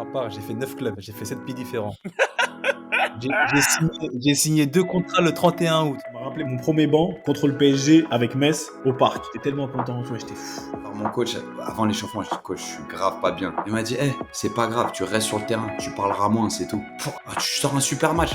À part, j'ai fait 9 clubs, j'ai fait 7 pays différents. J'ai signé 2 contrats le 31 août. Ça m'a rappelé mon premier banc contre le PSG avec Metz au parc. J'étais tellement content, tu vois, j'étais fou. Alors mon coach, avant l'échauffement, je dis coach, je suis grave pas bien. Il m'a dit, c'est pas grave, tu restes sur le terrain, tu parleras moins, c'est tout. Tu sors un super match.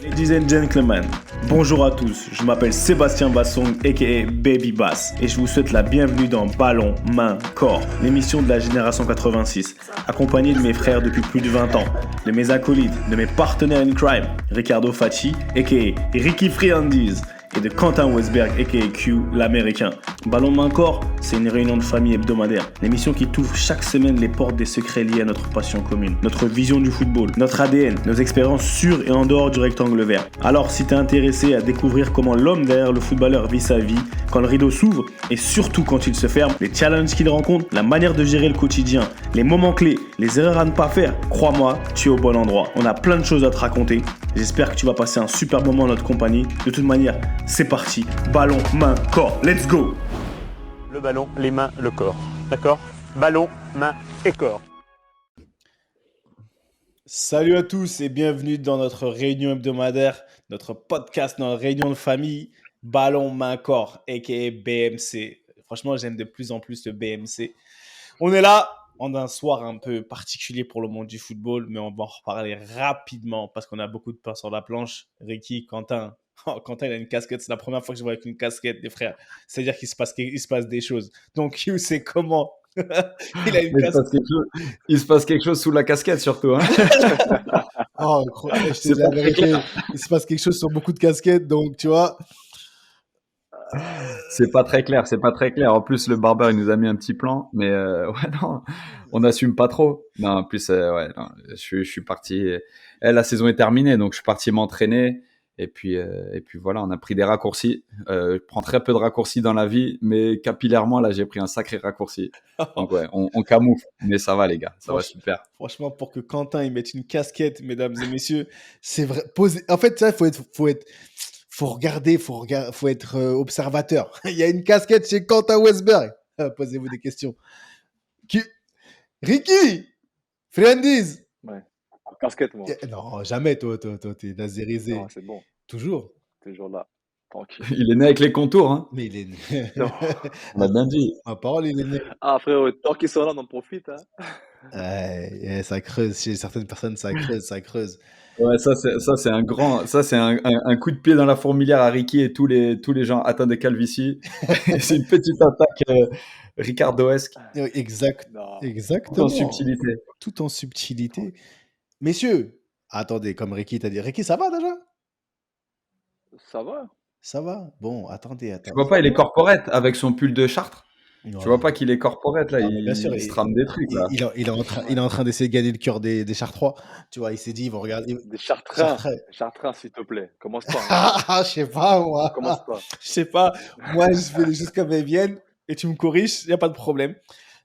Ladies and gentlemen, bonjour à tous, je m'appelle Sébastien Bassong aka Baby Bass et je vous souhaite la bienvenue dans Ballon, Main, Corps, l'émission de la génération 86, accompagné de mes frères depuis plus de 20 ans, de mes acolytes, de mes partenaires in crime, Ricardo Facci aka Ricky Friandiz et de Quentin Westberg aka Q l'américain. Ballon, Main, Corps, c'est une réunion de famille hebdomadaire, l'émission qui t'ouvre chaque semaine les portes des secrets liés à notre passion commune, notre vision du football, notre ADN, nos expériences sur et en dehors du rectangle vert. Alors si t'es intéressé à découvrir comment l'homme derrière le footballeur vit sa vie, quand le rideau s'ouvre et surtout quand il se ferme, les challenges qu'il rencontre, la manière de gérer le quotidien, les moments clés, les erreurs à ne pas faire, crois-moi, tu es au bon endroit. On a plein de choses à te raconter. J'espère que tu vas passer un super moment en notre compagnie. De toute manière, c'est parti. Ballon, main, corps. Let's go! Le ballon, les mains, le corps. D'accord? Ballon, main et corps. Salut à tous et bienvenue dans notre réunion hebdomadaire, notre podcast, notre réunion de famille, Ballon, Main, Corps, aka BMC. Franchement, j'aime de plus en plus le BMC. On est là, on a un soir un peu particulier pour le monde du football, mais on va en reparler rapidement parce qu'on a beaucoup de pain sur la planche. Ricky, Quentin. Oh, Quentin, il a une casquette. C'est la première fois que je vois avec une casquette, des frères. C'est-à-dire qu'il se passe des choses. Donc, Q, c'est comment? Il a une casquette. Il se passe quelque chose sous la casquette surtout. Hein. Oh, je te dis la vérité. Il se passe quelque chose sur beaucoup de casquettes. Donc, tu vois. C'est pas très clair. En plus, le barbeur, il nous a mis un petit plan. Mais ouais, non, on n'assume pas trop. Non, en plus, ouais, non, je suis parti. La saison est terminée, donc je suis parti m'entraîner. Et puis voilà, on a pris des raccourcis. Je prends très peu de raccourcis dans la vie, mais capillairement, là, j'ai pris un sacré raccourci. Donc ouais, on camoufle, mais ça va les gars, ça va super. Franchement, pour que Quentin il mette une casquette, mesdames et messieurs, c'est vrai. En fait, ça, faut regarder, faut être observateur. Il y a une casquette chez Quentin Westberg. Posez-vous des questions. Ricky, Friandiz. Ouais. Casquette, moi. Non, jamais, toi, t'es nasérisé. Non, c'est bon. Toujours là, tranquille. Il est né avec les contours, hein. Mais il est né. Non. On a bien dit. Ma parole, il est né. Ah, frérot, tant qu'ils sont là, on en profite, hein. Ça creuse. Chez certaines personnes, ça creuse. Ouais, ça c'est un coup de pied dans la fourmilière à Ricky et tous les gens atteints de calvitie. C'est une petite attaque Ricardoesque. Exactement. Tout en subtilité. Tout en subtilité. Messieurs, attendez, comme Ricky t'a dit. Ricky, ça va déjà? Ça va. Ça va? Bon, attendez. Tu vois pas, il est corporate avec son pull de Chartres. Non, tu vois pas qu'il est corporate là, bien sûr, il se trame des trucs là. Il est en train d'essayer de gagner le cœur des Chartrois. Tu vois, il s'est dit, ils vont regarder. Des Chartrains, s'il te plaît. Commence pas. Ah, je sais pas, moi. Commence pas. Je sais pas. Moi, je fais les choses comme elles viennent et tu me corriges, il n'y a pas de problème.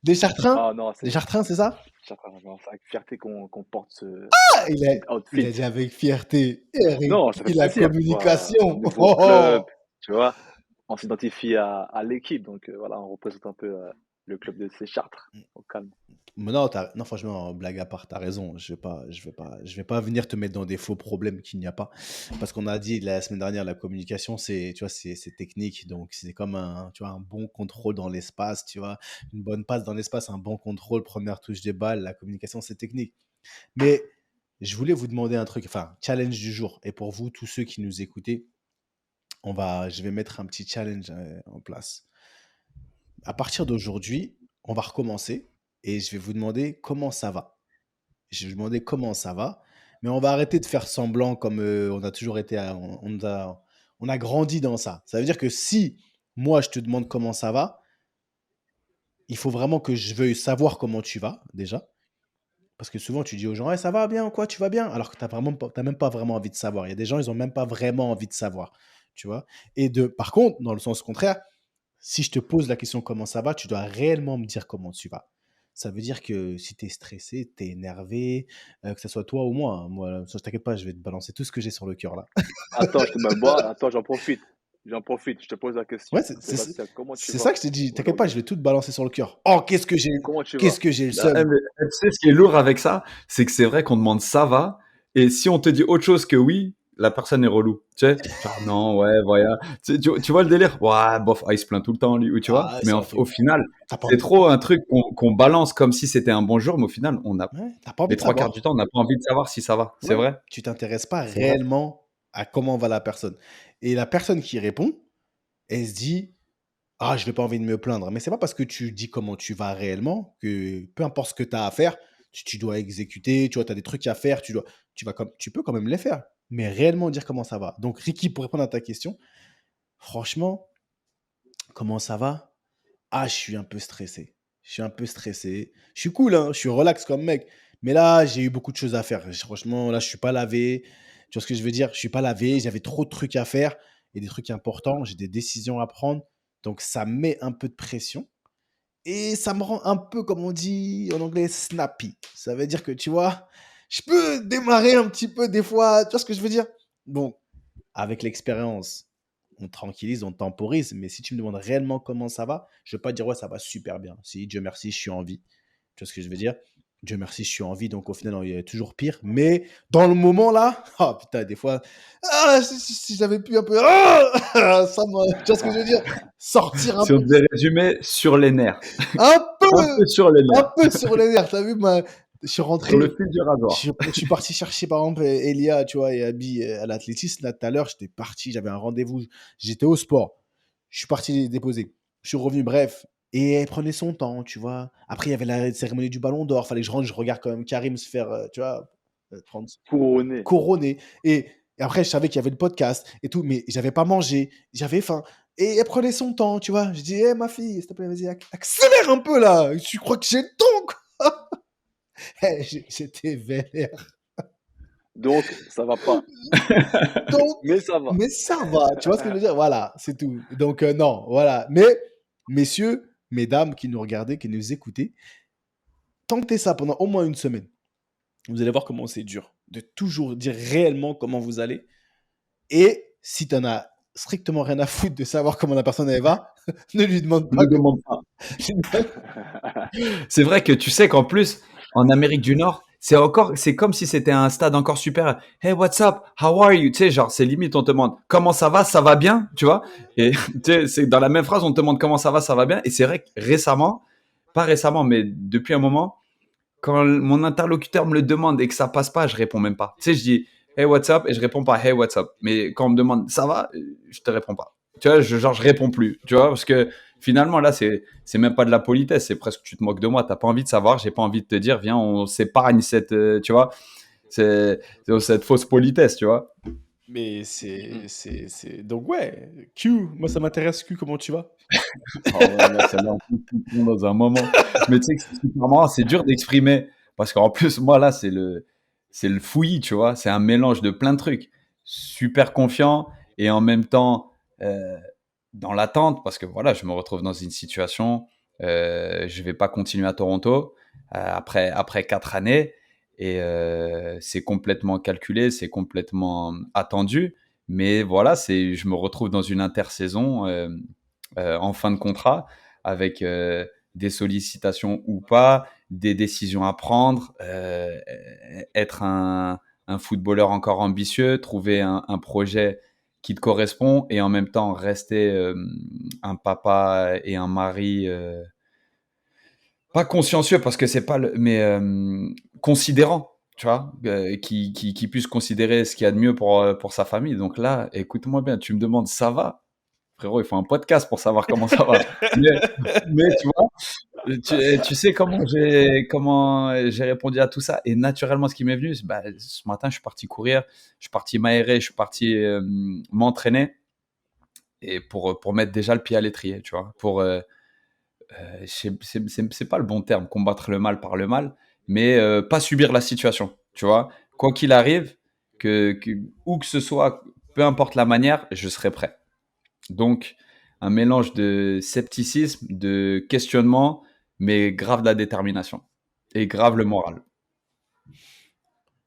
Des Chartrains? Ah non, Des Chartrains, c'est ça? Chartrains, c'est avec fierté qu'on porte ce. Ah, il a dit avec fierté. Non, ça fait la plaisir, communication. Club, tu vois, on s'identifie à l'équipe, donc voilà, on représente un peu le club de ces Chartres, au calme. Non, franchement, blague à part, t'as raison. Je vais pas venir te mettre dans des faux problèmes qu'il n'y a pas. Parce qu'on a dit la semaine dernière, la communication, c'est technique. Donc, c'est comme un bon contrôle dans l'espace, tu vois. Une bonne passe dans l'espace, un bon contrôle, première touche des balles. La communication, c'est technique. Mais je voulais vous demander un truc, challenge du jour. Et pour vous, tous ceux qui nous écoutez, je vais mettre un petit challenge en place. À partir d'aujourd'hui, on va recommencer et je vais vous demander comment ça va. Je vais vous demander comment ça va, mais on va arrêter de faire semblant comme on a toujours été, on a grandi dans ça. Ça veut dire que si moi je te demande comment ça va, il faut vraiment que je veuille savoir comment tu vas déjà. Parce que souvent tu dis aux gens, hey, ça va bien, quoi, tu vas bien, alors que tu n'as même pas vraiment envie de savoir. Il y a des gens, ils n'ont même pas vraiment envie de savoir, tu vois. Par contre, dans le sens contraire, si je te pose la question comment ça va, tu dois réellement me dire comment tu vas. Ça veut dire que si tu es stressé, tu es énervé, que ce soit toi ou moi, moi, ça, t'inquiète pas, je vais te balancer tout ce que j'ai sur le cœur là. Attends, je te mets boire, attends, j'en profite. j'en profite, je te pose la Ouais, question. Sébastien, comment tu c'est vas ça que je t'ai dit. T'inquiète pas, je aujourd'hui? vais tout te balancer sur le cœur. Oh, Comment tu qu'est-ce vas? que j'ai le Non, seum. mais tu sais, ce qui est lourd avec ça, c'est que c'est vrai qu'on demande ça va, et si on te dit autre chose que oui, la personne est relou. Tu sais, genre non, ouais, voilà. Tu vois le délire? Ouais, bof, il se plaint tout le temps, lui, ou tu vois. Ah, Mais ça fait. au final, T'as pas c'est envie de trop savoir. un truc qu'on balance comme si c'était un bonjour, mais au final, Ouais, t'as pas envie les de trois quarts du savoir. temps, on n'a pas envie de savoir si ça va. C'est Ouais. vrai? Tu t'intéresses pas C'est vrai. réellement à comment va la personne. Et la personne qui répond, elle se dit, ah, je n'ai pas envie de me plaindre. Mais c'est pas parce que tu dis comment tu vas réellement que peu importe ce que tu as à faire, tu dois exécuter, tu vois, tu as des trucs à faire, tu peux quand même les faire. Mais réellement dire comment ça va. Donc, Ricky, pour répondre à ta question, franchement, comment ça va? Ah, je suis un peu stressé. Je suis un peu stressé. Je suis cool, hein, je suis relax comme mec. Mais là, j'ai eu beaucoup de choses à faire. Franchement, là, je suis pas lavé. Tu vois ce que je veux dire? Je suis pas lavé. J'avais trop de trucs à faire et des trucs importants. J'ai des décisions à prendre. Donc, ça met un peu de pression. Et ça me rend un peu, comme on dit en anglais, snappy. Ça veut dire que, tu vois, je peux démarrer un petit peu des fois. Tu vois ce que je veux dire? Bon, avec l'expérience, on tranquillise, on temporise. Mais si tu me demandes réellement comment ça va, je ne vais pas dire, ouais, ça va super bien. Si, Dieu merci, je suis en vie. Tu vois ce que je veux dire? Dieu merci, je suis en vie. Donc, au final, il y a toujours pire. Mais dans le moment, là, oh putain, des fois, si j'avais pu un peu. Ça tu vois ce que je veux dire? Sortir un Si on peu. devait résumer, sur les nerfs. Un Un peu! peu sur les Un nerfs. peu sur les nerfs. T'as vu, je suis Sur le rentré. fil du rasoir. Je suis parti chercher, par exemple, Elia, tu vois, et Abby à l'athlétisme. Là, tout à l'heure, j'étais parti, j'avais un rendez-vous. J'étais au sport. Je suis parti les déposer. Je suis revenu, bref. Et elle prenait son temps, tu vois. Après, il y avait la cérémonie du Ballon d'Or. Fallait que je rentre, je regarde quand même Karim se faire, tu vois, prendre Couronné. couronné. Et après, je savais qu'il y avait le podcast et tout, mais j'avais pas mangé, j'avais faim. Et elle prenait son temps, tu vois. Je dis, hé, ma fille, s'il te plaît, vas-y, accélère un peu là. Tu crois que j'ai le temps, quoi? J'étais vénère. Donc, ça va pas. Donc, Mais ça va. mais ça va, tu vois ce que je veux dire? Voilà, c'est tout. Donc, non, voilà. Mais, messieurs, mesdames qui nous regardez, qui nous écoutez, tentez ça pendant au moins une semaine. Vous allez voir comment c'est dur de toujours dire réellement comment vous allez. Et si tu en as strictement rien à foutre de savoir comment la personne elle va, ne lui demande pas Ne demande pas. C'est vrai que tu sais qu'en plus, en Amérique du Nord, c'est comme si c'était un stade encore supérieur. Hey, what's up? How are you? Tu sais, genre, c'est limite, on te demande comment ça va bien, tu vois? Et tu sais, c'est dans la même phrase, on te demande comment ça va bien. Et c'est vrai que récemment, pas récemment, mais depuis un moment, quand mon interlocuteur me le demande et que ça passe pas, je réponds même pas. Tu sais, je dis hey, what's up? Et je réponds pas hey, what's up? Mais quand on me demande ça va, je te réponds pas. Tu vois, je réponds plus. Tu vois, parce que finalement, là, c'est même pas de la politesse. C'est presque, tu te moques de moi. T'as pas envie de savoir. J'ai pas envie de te dire, viens, on s'épargne cette, tu vois, c'est cette fausse politesse, tu vois. Mais c'est... Donc, ouais, Q, moi ça m'intéresse, Q, comment tu vas? Oh, ouais, là, celle-là, on peut tout prendre dans un moment. Mais tu sais que c'est super marrant, c'est dur d'exprimer. Parce qu'en plus, moi, là, c'est le fouillis, tu vois. C'est un mélange de plein de trucs. Super confiant et en même temps euh, dans l'attente. Parce que voilà, je me retrouve dans une situation, je vais pas continuer à Toronto après 4 années. Et c'est complètement calculé, c'est complètement attendu. Mais voilà, je me retrouve dans une intersaison. En fin de contrat avec des sollicitations ou pas, des décisions à prendre, être un footballeur encore ambitieux, trouver un projet qui te correspond et en même temps rester un papa et un mari pas consciencieux parce que c'est pas le, mais considérant, tu vois, qui puisse considérer ce qu'il y a de mieux pour sa famille. Donc là, écoute-moi bien, tu me demandes ça va, frérot, il faut un podcast pour savoir comment ça va. Mais tu vois, tu sais comment j'ai répondu à tout ça. Et naturellement, ce qui m'est venu, c'est, bah, ce matin, je suis parti courir, je suis parti m'aérer, je suis parti m'entraîner et pour mettre déjà le pied à l'étrier, tu vois. C'est pas le bon terme, combattre le mal par le mal, mais pas subir la situation, tu vois. Quoi qu'il arrive, où que ce soit, peu importe la manière, je serai prêt. Donc, un mélange de scepticisme, de questionnement, mais grave de la détermination et grave le moral.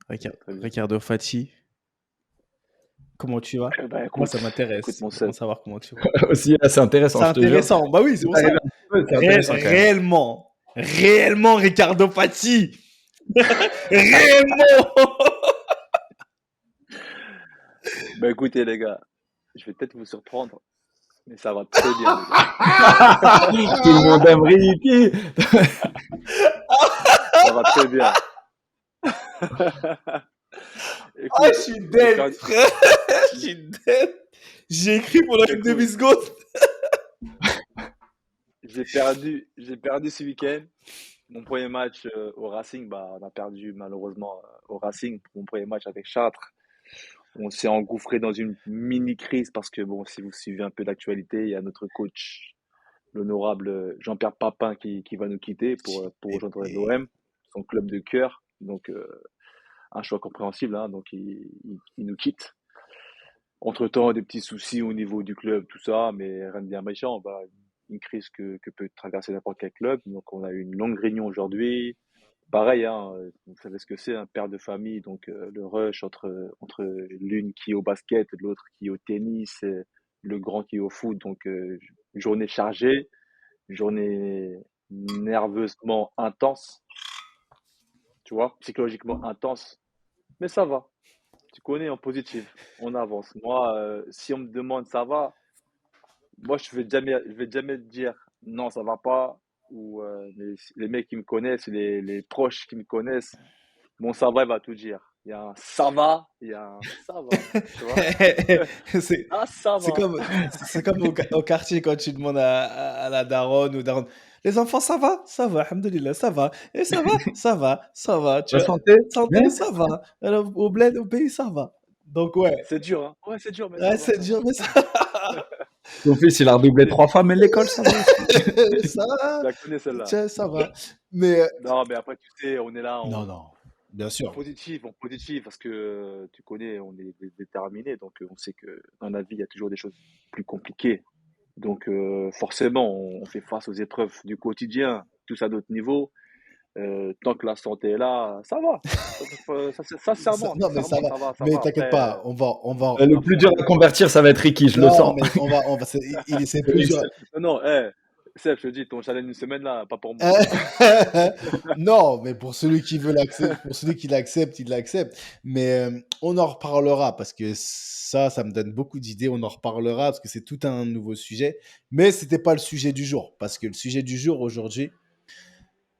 Très bien. Ricardo Fati. Comment tu vas? Eh ben, Moi, ça écoute m'intéresse. mon J'aimerais Seb. savoir comment tu vas. Aussi, là, c'est intéressant, C'est je te jure. intéressant. Bah oui, c'est pour ça. T'arrives un petit peu, c'est intéressant quand même. Réellement, Ricardo Patti. Réellement. Ben, écoutez, les gars, je vais peut-être vous surprendre, mais ça va très bien, les gars. Tout le monde aime Ricky. Ça va très bien. Ah, Écoute, je suis dead, frère. Je suis dead. J'ai écrit pour la écoute, demi-seconde. j'ai perdu ce week-end. Mon premier match au Racing, bah, on a perdu malheureusement au Racing pour mon premier match avec Chartres. On s'est engouffré dans une mini crise parce que, bon, si vous suivez un peu l'actualité, il y a notre coach, l'honorable Jean-Pierre Papin, qui va nous quitter pour rejoindre l'OM, son club de cœur. Donc, un choix compréhensible, hein, donc il nous quitte. Entre-temps, des petits soucis au niveau du club, tout ça, mais rien de bien méchant. Bah, une crise que peut traverser n'importe quel club. Donc, on a eu une longue réunion aujourd'hui. Pareil, hein, vous savez ce que c'est, un père de famille, donc le rush entre l'une qui est au basket, l'autre qui est au tennis, le grand qui est au foot. Donc, journée chargée, journée nerveusement intense, tu vois, psychologiquement intense. Mais ça va. Tu connais, en positif, on avance. Moi, si on me demande ça va, moi je vais jamais dire non, ça va pas. Ou les mecs qui me connaissent, les proches qui me connaissent, mon ça va, il va tout dire. Il y a un ça va, il y a un ça va, tu vois. c'est Ah, ça c'est va. comme, c'est comme au quartier quand tu demandes à la daronne ou daronne. Les enfants, ça va, alhamdoulilah, ça va. Et ça va, tu La vois. santé, Santé, bien. ça va. Alors, au bled, au pays, ça va. Donc, ouais. C'est dur, hein. Ouais, c'est dur, mais ça Ouais, va, c'est ça dur, va. mais ça, Ton fils, il a redoublé 3 fois, mais l'école, ça va aussi. ça va. Tu la connais celle-là. Tiens, ça va. Mais, Non, mais après, tu sais, on est là, non, non, bien sûr. en positif, parce que tu connais, on est déterminé, donc on sait que dans la vie, il y a toujours des choses plus compliquées. Donc forcément, on fait face aux épreuves du quotidien, tous à notre niveau. Tant que la santé est là, ça va. Sincèrement, Non, mais ça va. ça va, ça Mais va. t'inquiète Après, pas, on va, Le à plus fond, dur les à gars. convertir, ça va être Ricky, je le non, sens. mais c'est plus dur. Non, non, Seb, je te dis, ton challenge une semaine là, pas pour moi. Non, mais pour celui qui veut l'accepter, pour celui qui l'accepte, il l'accepte. Mais on en reparlera parce que ça me donne beaucoup d'idées. On en reparlera parce que c'est tout un nouveau sujet. Mais c'était pas le sujet du jour parce que le sujet du jour aujourd'hui,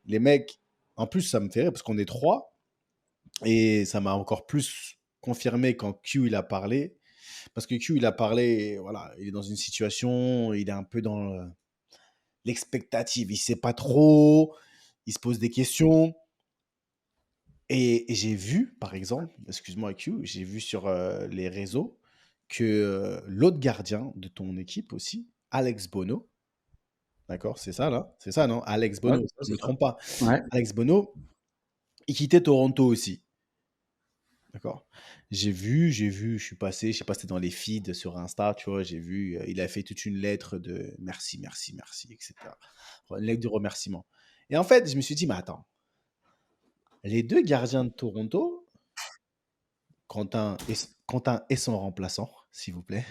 les mecs, en plus ça me fait rire parce qu'on est trois et ça m'a encore plus confirmé quand Q il a parlé parce que Q il a parlé, voilà, il est dans une situation, il est un peu dans l'expectative, il sait pas trop, il se pose des questions. Et j'ai vu, par exemple, excuse-moi Q, j'ai vu sur les réseaux que l'autre gardien de ton équipe aussi, Alex Bono, d'accord, c'est ça là? C'est ça, non? Alex Ouais, Bono, c'est ça, je ne c'est me ça. trompe pas. Ouais. Alex Bono, il quittait Toronto aussi, d'accord? Je suis passé, je sais pas, c'était dans les feeds sur Insta, tu vois, j'ai vu, il a fait toute une lettre de merci, merci, merci, etc. Une lettre de remerciement. Et en fait, je me suis dit, mais attends, les deux gardiens de Toronto, Quentin et son remplaçant, s'il vous plaît.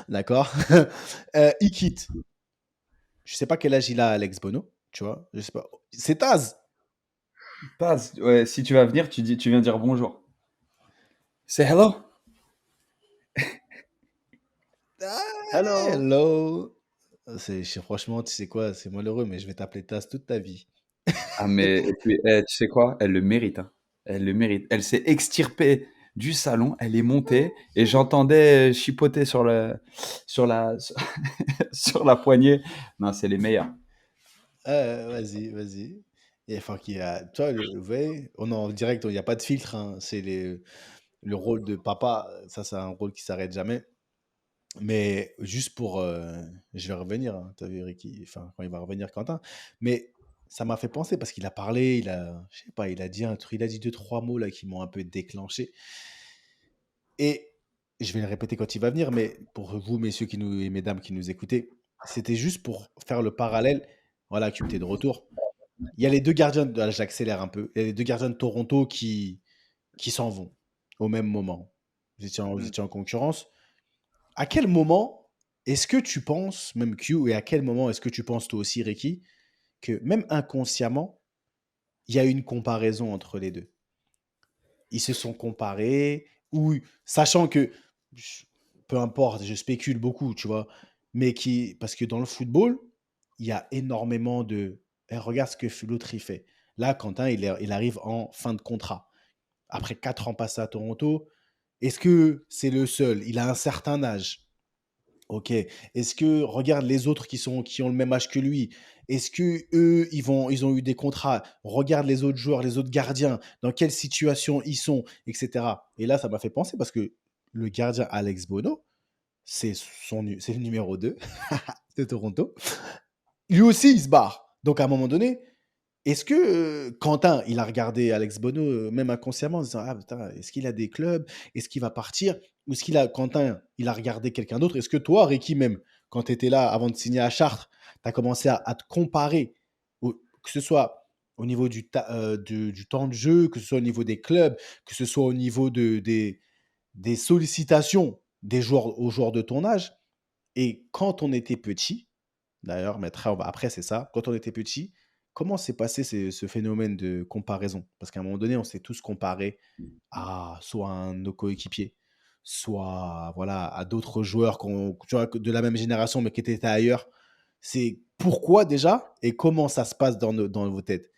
D'accord. Il quitte. Je sais pas quel âge il a, Alex Bono. Tu vois, je sais pas. C'est Taz. Paz, ouais, si tu vas venir, tu viens dire bonjour. C'est hello. Hello. Hello. Franchement, tu sais quoi, c'est malheureux, mais je vais t'appeler Taz toute ta vie. Ah, mais et puis, tu sais quoi? Elle le mérite, hein. Elle le mérite. Elle s'est extirpée du salon, elle est montée et j'entendais chipoter sur la, sur la poignée. Non, c'est les meilleurs. Vas-y, vas-y. Et enfin, tu vois, vous voyez, on est en direct, il n'y a pas de filtre, hein. C'est le rôle de papa, ça, c'est un rôle qui s'arrête jamais. Mais juste pour. Je vais revenir, hein, t'as vu, Ricky, enfin, quand il va revenir, Quentin. Mais ça m'a fait penser parce qu'il a parlé, je sais pas, il a dit un truc, il a dit deux, trois mots là qui m'ont un peu déclenché. Et je vais le répéter quand il va venir, mais pour vous, messieurs et mesdames qui nous écoutez, c'était juste pour faire le parallèle. Voilà, tu es de retour. Il y a les deux gardiens, là, j'accélère un peu, il y a les deux gardiens de Toronto qui s'en vont au même moment. vous Mm. étiez en concurrence. À quel moment est-ce que tu penses, même Q, et à quel moment est-ce que tu penses toi aussi, Ricky, que même inconsciemment, il y a une comparaison entre les deux? Ils se sont comparés, ou sachant que, je- peu importe, je spécule beaucoup, tu vois, mais parce que dans le football, il y a énormément de, eh, regarde ce que l'autre il fait. Là, Quentin, il arrive en fin de contrat. Après 4 ans passés à Toronto, est-ce que c'est le seul? Il a un certain âge. Ok. Est-ce que regarde les autres qui ont le même âge que lui? Est-ce que eux, ils ont eu des contrats? Regarde les autres joueurs, les autres gardiens, dans quelle situation ils sont, etc. Et là, ça m'a fait penser parce que le gardien Alex Bono, c'est le numéro 2 de Toronto. Lui aussi, il se barre. Donc, à un moment donné, est-ce que Quentin, il a regardé Alex Bono, même inconsciemment, en se disant, ah putain, est-ce qu'il a des clubs? Est-ce qu'il va partir? Ou est-ce qu'il a, Quentin, il a regardé quelqu'un d'autre? Est-ce que toi, Ricky, même, quand tu étais là avant de signer à Chartres, tu as commencé à te comparer, que ce soit au niveau du temps de jeu, que ce soit au niveau des clubs, que ce soit au niveau des sollicitations des joueurs, aux joueurs de ton âge? Et quand on était petit, d'ailleurs, mais après, c'est ça. Quand on était petit, comment s'est passé ce phénomène de comparaison? Parce qu'à un moment donné, on s'est tous comparés à soit un de nos coéquipiers, soit voilà, à d'autres joueurs tu vois, de la même génération, mais qui étaient ailleurs. C'est pourquoi déjà et comment ça se passe dans vos têtes?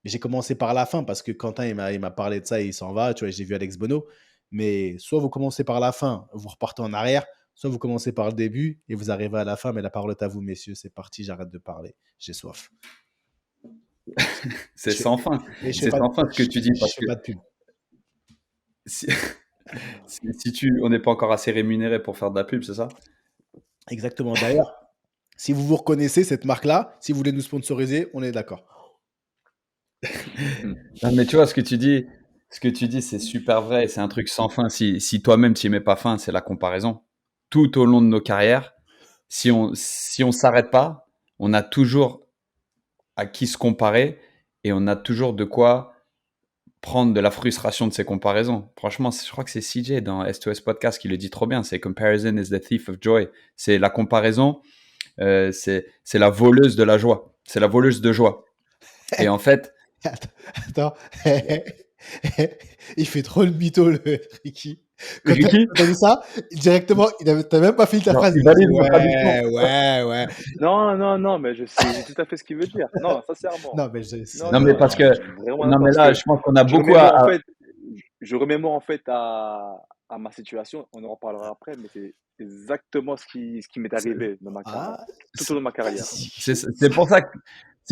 J'ai commencé par la fin parce que Quentin, il m'a parlé de ça et il s'en va. Tu vois, j'ai vu Alex Bono. Mais soit vous commencez par la fin, vous repartez en arrière, soit vous commencez par le début et vous arrivez à la fin. Mais la parole est à vous, messieurs. C'est parti, j'arrête de parler. J'ai soif. C'est Je fais, sans fin. et je fais C'est pas, sans fin ce que tu dis je parce fais que pas de pub. si, on n'est pas encore assez rémunéré pour faire de la pub, c'est ça? Exactement. D'ailleurs, si vous vous reconnaissez cette marque-là, si vous voulez nous sponsoriser, on est d'accord. Non, mais tu vois, ce que tu dis, c'est super vrai et c'est un truc sans fin. Si toi-même tu n'y mets pas fin, c'est la comparaison. Tout au long de nos carrières, si on s'arrête pas, on a toujours à qui se comparer et on a toujours de quoi prendre de la frustration de ces comparaisons. Franchement, je crois que c'est CJ dans S2S Podcast qui le dit trop bien. C'est Comparison is the thief of joy. C'est la comparaison, c'est la voleuse de la joie. C'est la voleuse de joie. Et en fait, Attends. Il fait trop le mytho, le Ricky. Quand Ricky, t'as dit ça, directement, t'as même pas fini ta genre, phrase. il Il a dit valide ma traduction. ouais. Non, mais je sais tout à fait ce qu'il veut dire. Non, sincèrement. Non, mais Non, mais parce que, Vraiment, non, mais parce là, que je pense qu'on a je beaucoup remémore en fait, je remémore en fait à ma situation. On en reparlera après, mais c'est exactement ce qui m'est arrivé tout au long de ma carrière. c'est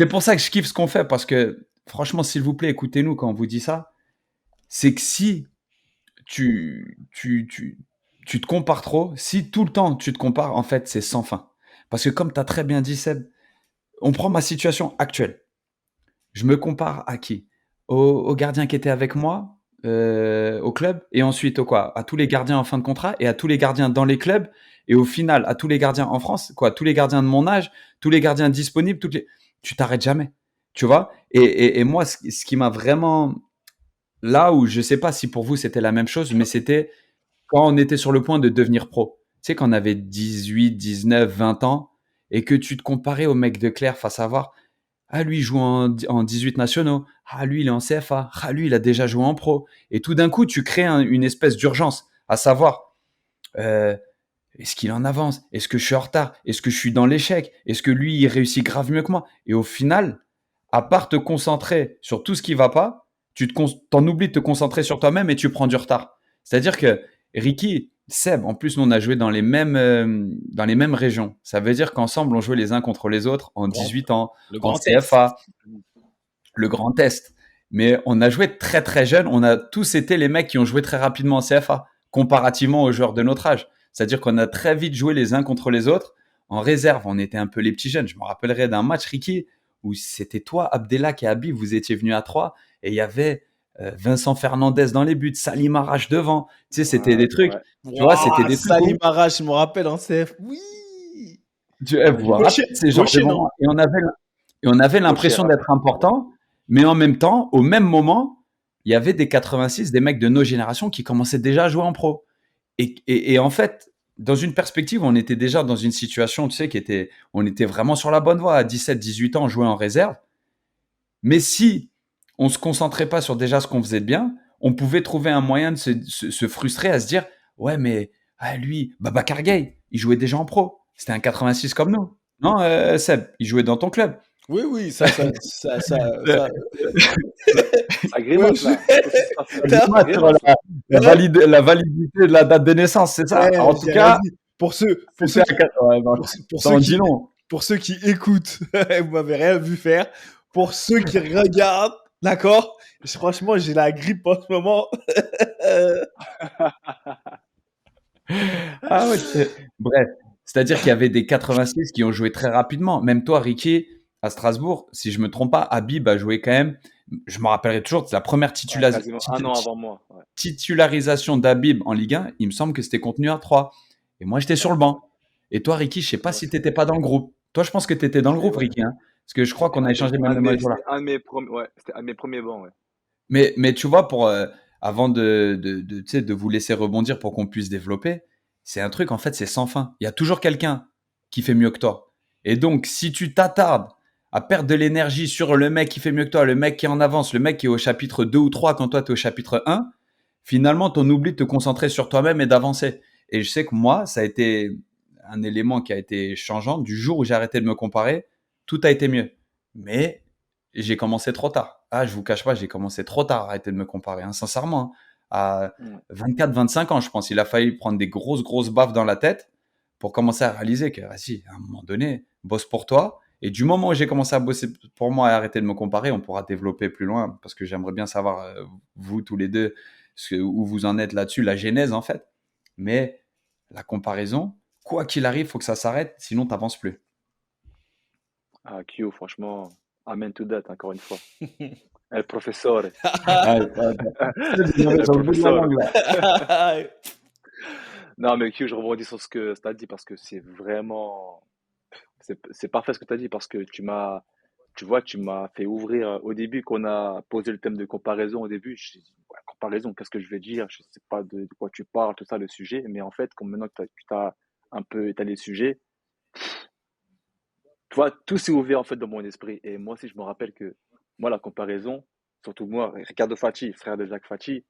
pour ça que je kiffe ce qu'on fait parce que, franchement, s'il vous plaît, écoutez-nous quand on vous dit ça. C'est que si tu, tu, tu, tu te compares trop, si tout le temps tu te compares, en fait, c'est sans fin. Parce que comme tu as très bien dit, Seb, on prend ma situation actuelle. Je me compare à qui? Au gardien qui était avec moi au club et ensuite au quoi? À tous les gardiens en fin de contrat et à tous les gardiens dans les clubs et au final à tous les gardiens en France, quoi, tous les gardiens de mon âge, tous les gardiens disponibles, tu t'arrêtes jamais, tu vois? Et moi, ce qui m'a vraiment là où je sais pas si pour vous c'était la même chose, mais c'était quand on était sur le point de devenir pro. Tu sais, quand on avait 18, 19, 20 ans et que tu te comparais au mec de Claire face à voir, ah, lui, il joue en 18 nationaux. Ah, lui, il est en CFA. Ah, lui, il a déjà joué en pro. Et tout d'un coup, tu crées une espèce d'urgence, à savoir, euh, est-ce qu'il en avance? Est-ce que je suis en retard? Est-ce que je suis dans l'échec? Est-ce que lui, il réussit grave mieux que moi? Et au final, à part te concentrer sur tout ce qui va pas, t'en oublies de te concentrer sur toi-même et tu prends du retard. C'est-à-dire que Ricky, Seb, en plus, nous, on a joué dans dans les mêmes régions. Ça veut dire qu'ensemble, on jouait les uns contre les autres en 18 ans, Le en grand CFA, le Grand Est. Mais on a joué très très jeune. On a tous été les mecs qui ont joué très rapidement en CFA, comparativement aux joueurs de notre âge. C'est-à-dire qu'on a très vite joué les uns contre les autres. En réserve, on était un peu les petits jeunes. Je me rappellerai d'un match, Ricky, où c'était toi, Abdelak et Habib, vous étiez venus à 3 et il y avait Vincent Fernandez dans les buts, Salim Arash devant. Tu sais, c'était des trucs. Ouais. Tu vois, c'était des trucs. Salim Arash, je me rappelle en CF. Oui. Vous vous rappelez ces genres de moments. Et on avait l'impression d'être important, mais en même temps, au même moment, il y avait des 86, des mecs de nos générations qui commençaient déjà à jouer en pro. Et en fait, dans une perspective, on était déjà dans une situation, tu sais, on était vraiment sur la bonne voie. À 17, 18 ans, on jouait en réserve. Mais si on se concentrait pas sur déjà ce qu'on faisait de bien, on pouvait trouver un moyen de se frustrer à se dire, ouais, mais lui, Babacar Gueye, il jouait déjà en pro. C'était un 86 comme nous. Non, Seb, il jouait dans ton club. Oui, oui, ça. Ça Ouais, grimace là. Qu'est-ce qui se passe là? T'as- Ça grimace là. La validité de la date de naissance, c'est ça. Eh, En tout j'ai cas, rien dit. Pour ceux c'était qui, ouais, non, pour ça ceux en qui, dit long. pour ceux qui écoutent, vous m'avez rien vu faire. Pour ceux qui regardent, d'accord? Franchement, j'ai la grippe en ce moment. Ah ouais, bref, c'est-à-dire qu'il y avait des 86 qui ont joué très rapidement. Même toi, Ricky, à Strasbourg, si je me trompe pas, Habib a joué quand même. Je me rappellerai toujours, c'est la première Ouais, quasiment un an avant moi. Ouais. titularisation d'Habib en Ligue 1. Il me semble que c'était contenu à 3. Et moi, j'étais sur Ouais. le banc. Et toi, Ricky, je sais pas Ouais, si tu n'étais pas dans le groupe. Toi, je pense que tu étais dans le groupe, ouais. Ricky, hein, parce que je crois C'était qu'on a échangé même le maillot là. c'était un de mes premiers, ouais, c'était un de mes premiers bancs, ouais. Mais tu vois, avant tu sais, de vous laisser rebondir pour qu'on puisse développer, c'est un truc, en fait, c'est sans fin. Il y a toujours quelqu'un qui fait mieux que toi. Et donc, si tu t'attardes à perdre de l'énergie sur le mec qui fait mieux que toi, le mec qui est en avance, le mec qui est au chapitre 2 ou 3 quand toi, tu es au chapitre 1, finalement, t'en oublies de te concentrer sur toi-même et d'avancer. Et je sais que moi, ça a été un élément qui a été changeant. Du jour où j'ai arrêté de me comparer, tout a été mieux. Mais j'ai commencé trop tard. Ah, je vous cache pas, j'ai commencé trop tard à arrêter de me comparer, hein, sincèrement. À Ouais. 24, 25 ans, je pense, il a fallu prendre des grosses baffes dans la tête pour commencer à réaliser que, vas-y, à un moment donné, bosse pour toi. Et du moment où j'ai commencé à bosser pour moi et arrêter de me comparer, on pourra développer plus loin parce que j'aimerais bien savoir, vous tous les deux, où vous en êtes là-dessus, la genèse en fait. Mais la comparaison, quoi qu'il arrive, faut que ça s'arrête, sinon tu n'avances plus. Ah, Q, franchement, amen to that, encore une fois. El professeur. Ah, El j'ai oublié la professeur. langue là. Non, mais Q, je rebondis sur ce que tu as dit parce que c'est vraiment. C'est parfait ce que tu as dit parce que tu vois, tu m'as fait ouvrir au début qu'on a posé le thème de comparaison au début. Je dit, ouais, comparaison, qu'est-ce que je vais dire? Je sais pas de quoi tu parles, tout ça, le sujet. Mais en fait, comme maintenant que tu as un peu étalé le sujet, tu vois, tout s'est ouvert en fait dans mon esprit. Et moi aussi, je me rappelle que moi, la comparaison, surtout moi, Ricardo Facci, frère de Jacques Facci,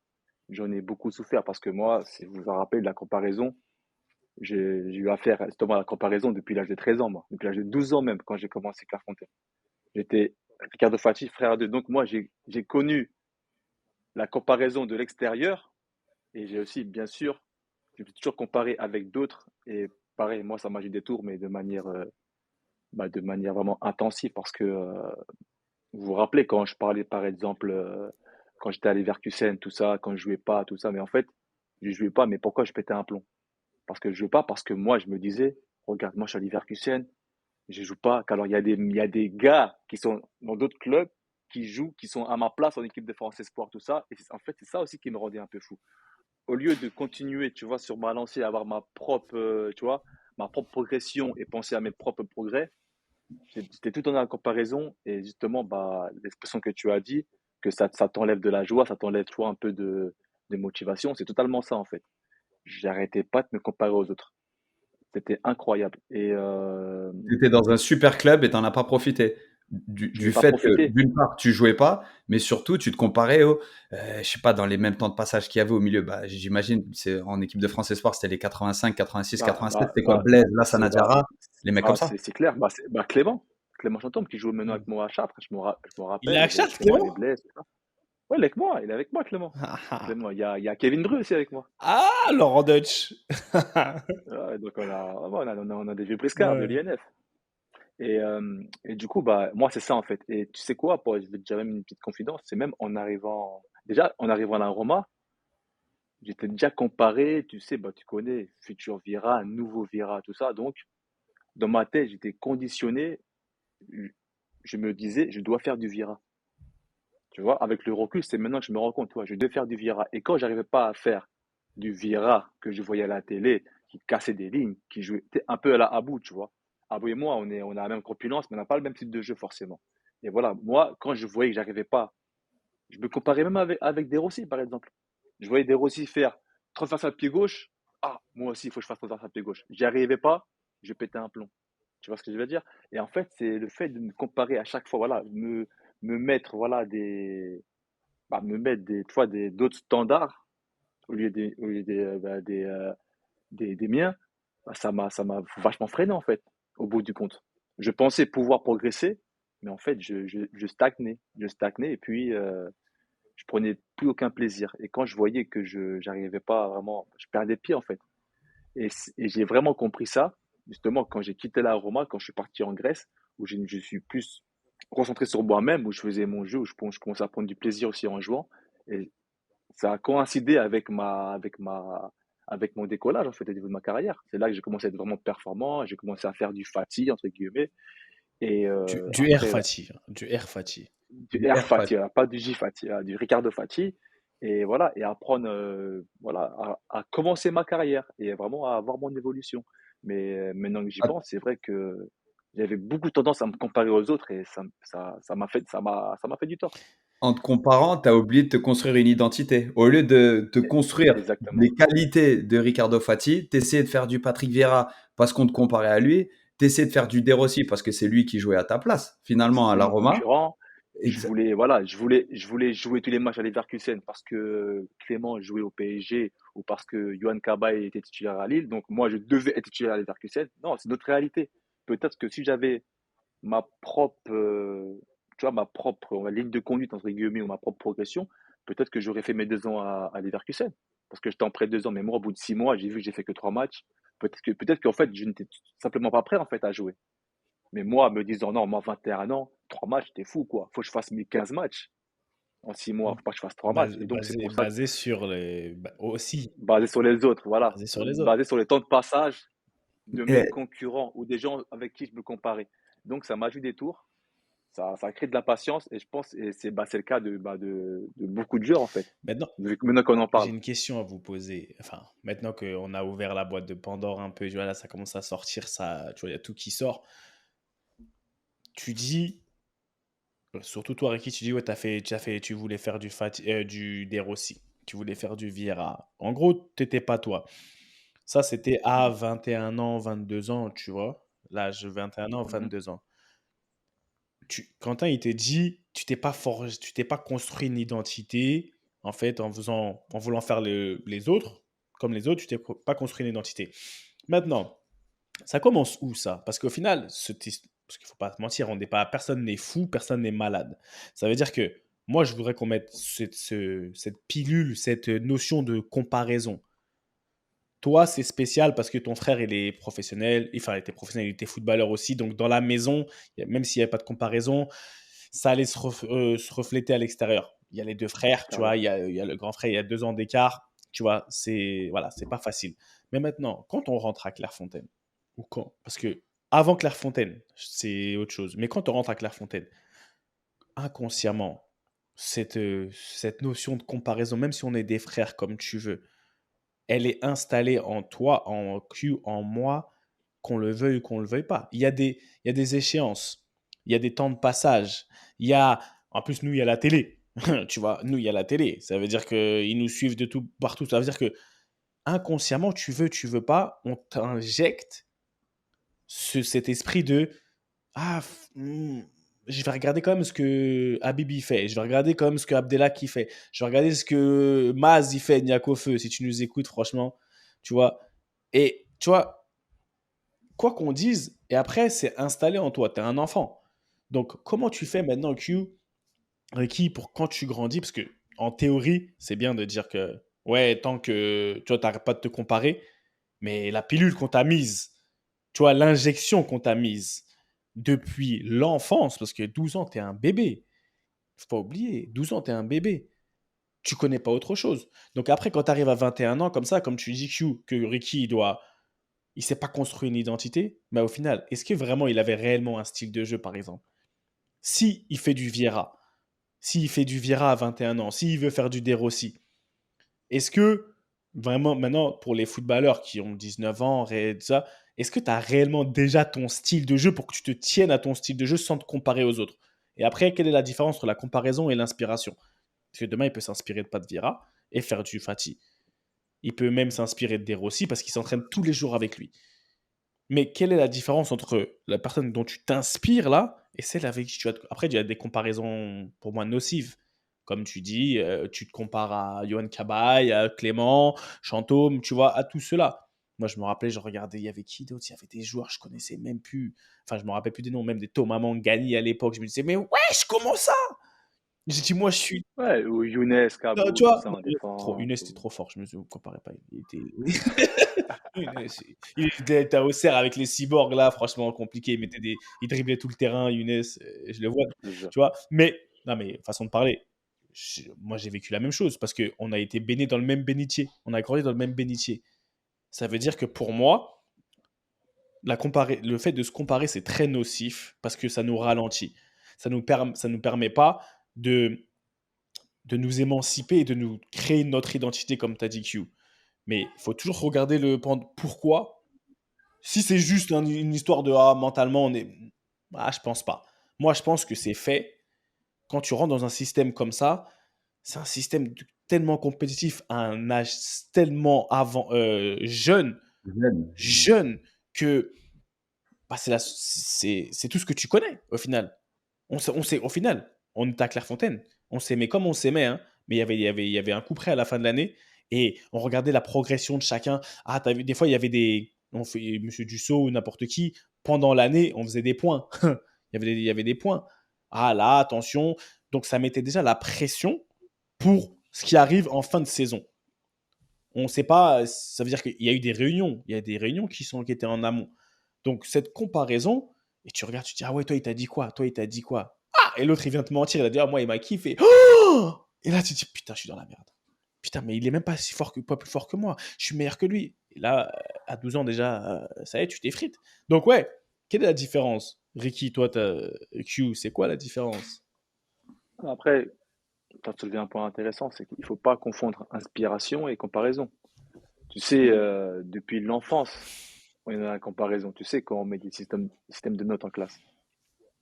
j'en ai beaucoup souffert parce que moi, si vous vous rappelez de la comparaison, j'ai eu affaire justement à la comparaison depuis l'âge de 13 ans, moi. Depuis l'âge de 12 ans même, quand j'ai commencé Clairefontaine. J'étais Ricardo Facci, frère de. Donc moi, j'ai connu la comparaison de l'extérieur et j'ai aussi, bien sûr, je me suis toujours comparé avec d'autres. Et pareil, moi, ça m'a joué des tours, mais de manière vraiment intensive parce que vous vous rappelez quand je parlais, par exemple, quand j'étais à Leverkusen, tout ça, quand je jouais pas, tout ça, mais en fait, je jouais pas, mais pourquoi je pétais un plomb? Parce que je jouais pas, parce que moi, je me disais, regarde, moi, je suis à Leverkusen, je joue pas. Alors, il y a des gars qui sont dans d'autres clubs qui jouent, qui sont à ma place en équipe de France Espoir, tout ça. Et en fait, c'est ça aussi qui me rendait un peu fou. Au lieu de continuer, tu vois, sur ma lancée, avoir ma propre, tu vois, ma propre progression et penser à mes propres progrès, j'étais tout en la comparaison. Et justement, bah, l'expression que tu as dit, que ça t'enlève de la joie, ça t'enlève, tu vois, un peu de motivation, c'est totalement ça, en fait. J'arrêtais pas de me comparer aux autres. C'était incroyable. Et Tu étais dans un super club et tu n'en as pas profité. je n'ai Du pas fait que, profité. d'une part, tu jouais pas, mais surtout, tu te comparais je sais pas, dans les mêmes temps de passage qu'il y avait au milieu. Bah, j'imagine, c'est en équipe de France Espoir, c'était les 85, 86, Bah, 87, bah, c'était quoi? bah, Blaise, c'est Lassana bah, Diarra, les mecs comme ça. c'est clair. Bah, Clément Chantôme qui joue maintenant avec moi à Chartres. Je me Il est rappelle, il y à avait Chartres, Clément, il y avait Clément? Blaise, tout ça. Ouais, il est avec moi, il est avec moi, Clément. Clément, il y a Kevin Bru aussi avec moi. Ah, Laurent Dutch. Ouais, donc on a des vieux briscards de Ouais. l'INF. Et du coup, bah, moi, c'est ça en fait. Et tu sais quoi, je vais te dire même une petite confidence, c'est même déjà, en arrivant à la Roma, j'étais déjà comparé, tu sais, bah, tu connais, futur Vira, nouveau Vira, tout ça. Donc, dans ma tête, j'étais conditionné. Je je me disais, je dois faire du Vira. Tu vois, avec le recul, c'est maintenant que je me rends compte, ouais, je dois faire du Vira. Et quand j'arrivais pas à faire du Vira que je voyais à la télé, qui cassait des lignes, qui jouait un peu à la Abou, tu vois. Abou et moi, on a la même corpulence, mais on n'a pas le même type de jeu forcément. Et voilà, moi, quand je voyais que j'arrivais pas, je me comparais même avec des Rossi, par exemple. Je voyais des Rossi faire transversal pied gauche. ah, moi aussi, il faut que je fasse transversal pied gauche. J'y arrivais pas, je pétais un plomb. Tu vois ce que je veux dire? Et en fait, c'est le fait de me comparer à chaque fois, voilà, me mettre, voilà, me mettre tu vois, d'autres standards au lieu des miens, bah, ça m'a vachement freiné, en fait, au bout du compte. Je pensais pouvoir progresser, mais en fait, je stagnais. Je stagnais et puis je prenais plus aucun plaisir. Et quand je voyais que je j'arrivais pas vraiment, je perdais pied, en fait. Et j'ai vraiment compris ça, justement, quand j'ai quitté la Roma, quand je suis parti en Grèce, où je suis plus concentré sur moi-même, où je faisais mon jeu, où je commençais à prendre du plaisir aussi en jouant. Et ça a coïncidé avec mon décollage, en fait, au niveau de ma carrière. C'est là que j'ai commencé à être vraiment performant, j'ai commencé à faire du fatigue, entre guillemets. Et Du Air après, Fati, hein, du Air Fati. du Du Air air fat. Fati, pas du J Fati, du Ricardo Fati. Et voilà, et apprendre, voilà, à commencer ma carrière et vraiment à avoir mon évolution. Mais maintenant que j'y Ah, pense, c'est vrai que j'avais beaucoup tendance à me comparer aux autres et ça m'a fait du tort. En te comparant, tu as oublié de te construire une identité. Au lieu de te E- construire Exactement. les qualités de Ricardo Fati, tu essaies de faire du Patrick Vieira parce qu'on te comparait à lui, tu essaies de faire du De Rossi parce que c'est lui qui jouait à ta place, finalement, à C'était la mon Roma. concurrent. Exa- Voilà, je voulais jouer tous les matchs à Leverkusen parce que Clément jouait au PSG ou parce que Yohan Cabaye était titulaire à Lille. Donc moi, je devais être titulaire à Leverkusen. Non, c'est notre réalité. Peut-être que si j'avais ma propre, tu vois, ma propre ligne de conduite, entre guillemets, ou ma propre progression, peut-être que j'aurais fait mes 2 ans à Leverkusen. Parce que j'étais en prêt 2 ans. Mais moi, au bout de 6 mois, j'ai vu que j'ai fait que 3 matchs. Peut-être qu'en fait, je n'étais simplement pas prêt en fait à jouer. Mais moi, me disant non, moi, 21 ans, 3 matchs, t'es fou, quoi. Faut que je fasse mes 15 matchs en 6 mois. Faut pas que je fasse 3 matchs. Et donc, c'est pour ça que, Basé sur aussi, basé sur les autres, voilà. basé sur les autres. Basé sur les temps de passage de mes Eh, concurrents ou des gens avec qui je me comparais. Donc, ça m'a joué des tours. Ça crée de la patience. Et je pense, et c'est le cas de beaucoup de joueurs, en fait. Maintenant, Maintenant qu'on en j'ai parle. une question à vous poser. Enfin, maintenant qu'on a ouvert la boîte de Pandore un peu, tu vois, là, ça commence à sortir, ça, tu vois, il y a tout qui sort. Tu dis, surtout toi, Ricky, tu dis, ouais, tu voulais faire du De Rossi, tu voulais faire du Vieira. En gros, t'étais pas toi. Ça, c'était à 21 ans, 22 ans, tu vois. L'âge 21 ans, Mhm. 22 ans. Quentin, il t'a dit, tu t'es pas construit une identité, en fait, en voulant faire les autres, comme les autres, tu t'es pas construit une identité. Maintenant, ça commence où ça? Parce qu'au final, parce qu'il faut pas se mentir, personne n'est fou, personne n'est malade. Ça veut dire que moi, je voudrais qu'on mette cette pilule, cette notion de comparaison. Toi, c'est spécial parce que ton frère, il est professionnel, enfin, il était professionnel, il était footballeur aussi. Donc, dans la maison, même s'il n'y avait pas de comparaison, ça allait se refléter à l'extérieur. Il y a les deux frères, tu vois, Carrément. il y a le grand frère, il y a 2 ans d'écart, tu vois, voilà, c'est pas facile. Mais maintenant, quand on rentre à Clairefontaine, ou quand, parce que avant Clairefontaine, c'est autre chose, mais quand on rentre à Clairefontaine, inconsciemment, cette notion de comparaison, même si on est des frères comme tu veux, elle est installée en toi, en Q, en moi, qu'on le veuille ou qu'on ne le veuille pas. Il y a des échéances, il y a des temps de passage, il y a, en plus, nous, il y a la télé. Tu vois, nous, il y a la télé. Ça veut dire qu'ils nous suivent de tout partout. Ça veut dire que inconsciemment, tu veux pas, on t'injecte cet esprit de ah, je vais regarder quand même ce que Habibi fait. Je vais regarder quand même ce que Abdellah qui fait. Je vais regarder ce que Maz y fait, Niakofeu, si tu nous écoutes, franchement. Tu vois. Et tu vois, quoi qu'on dise, et après, c'est installé en toi. Tu es un enfant. Donc, comment tu fais maintenant, Q, Ricky, pour quand tu grandis? Parce que, en théorie, c'est bien de dire que, ouais, tant que tu vois, t'arrêtes pas de te comparer, mais la pilule qu'on t'a mise, tu vois, l'injection qu'on t'a mise depuis l'enfance, parce que 12 ans, tu es un bébé. Faut pas oublier, 12 ans, tu es un bébé. Tu connais pas autre chose. Donc après, quand tu arrives à 21 ans, comme ça, comme tu dis, Q, que Ricky, il s'est pas construit une identité, mais au final, est-ce que vraiment il avait réellement un style de jeu, par exemple? Si il fait du Vieira, s'il fait du Vieira à 21 ans, s'il veut faire du De Rossi, est-ce que vraiment, maintenant, pour les footballeurs qui ont 19 ans, tout ça, est-ce que tu as réellement déjà ton style de jeu pour que tu te tiennes à ton style de jeu sans te comparer aux autres? Et après, quelle est la différence entre la comparaison et l'inspiration? Parce que demain, il peut s'inspirer de Pat Vieira et faire du Fati. Il peut même s'inspirer de De Rossi parce qu'il s'entraîne tous les jours avec lui. Mais quelle est la différence entre la personne dont tu t'inspires là et celle avec qui tu as... Après, il y a des comparaisons pour moi nocives. Comme tu dis, tu te compares à Johan Cabaye, à Clément, Chantôme, tu vois, à tout cela. Moi, je me rappelais, je regardais, il y avait qui d'autre? Il y avait des joueurs, je connaissais même plus. Enfin, je me rappelle plus des noms, même des Thomas Mangani à l'époque. Je me disais, mais wesh, comment ça? J'ai dit, moi, je suis. Ouais, ou Younes, Non, Cabou, tu tout vois, ça non, en trop, Younes, défense. c'était trop fort. Je me comparais pas. Il était. Younes, il était à Auxerre avec les cyborgs là, franchement compliqué. Il driblait tout le terrain, Younes. Je le vois, Je te jure. tu vois. Mais, non, mais façon de parler. Moi, j'ai vécu la même chose parce qu'on a été baigné dans le même bénitier. On a grandi dans le même bénitier. Ça veut dire que pour moi, le fait de se comparer, c'est très nocif parce que ça nous ralentit. Ça nous permet pas de nous émanciper et de nous créer notre identité, comme tu as dit, Q. Mais il faut toujours regarder pourquoi. Si c'est juste une histoire de mentalement, on est. Ah, je pense pas. Moi, je pense que c'est fait. Quand tu rentres dans un système comme ça, c'est un système tellement compétitif à un âge tellement jeune, jeune, que bah, c'est tout ce que tu connais au final. Au final, on était à Clairefontaine. On s'aimait comme on s'aimait, hein, mais il y avait un coup près à la fin de l'année et on regardait la progression de chacun. Ah, t'as vu, des fois, il y avait on fait Monsieur Dussault ou n'importe qui. Pendant l'année, on faisait des points. Il y avait des points. Ah là, attention. Donc, ça mettait déjà la pression pour ce qui arrive en fin de saison. On ne sait pas, ça veut dire qu'il y a eu des réunions. Il y a des réunions qui étaient en amont. Donc, cette comparaison, et tu regardes, tu te dis, ah ouais, toi, il t'a dit quoi? Toi, il t'a dit quoi? Ah, et l'autre, il vient te mentir, il a dit, ah, moi, il m'a kiffé. Oh, et là, tu te dis, putain, je suis dans la merde. Putain, mais il est même pas pas plus fort que moi. Je suis meilleur que lui. Et là, à 12 ans déjà, ça y est, tu t'effrites. Donc, ouais, quelle est la différence? Ricky, toi, Q, c'est quoi la différence? Après, tu as soulevé un point intéressant, c'est qu'il ne faut pas confondre inspiration et comparaison. Tu sais, depuis l'enfance, on est dans la comparaison. Tu sais, quand on met des systèmes de notes en classe.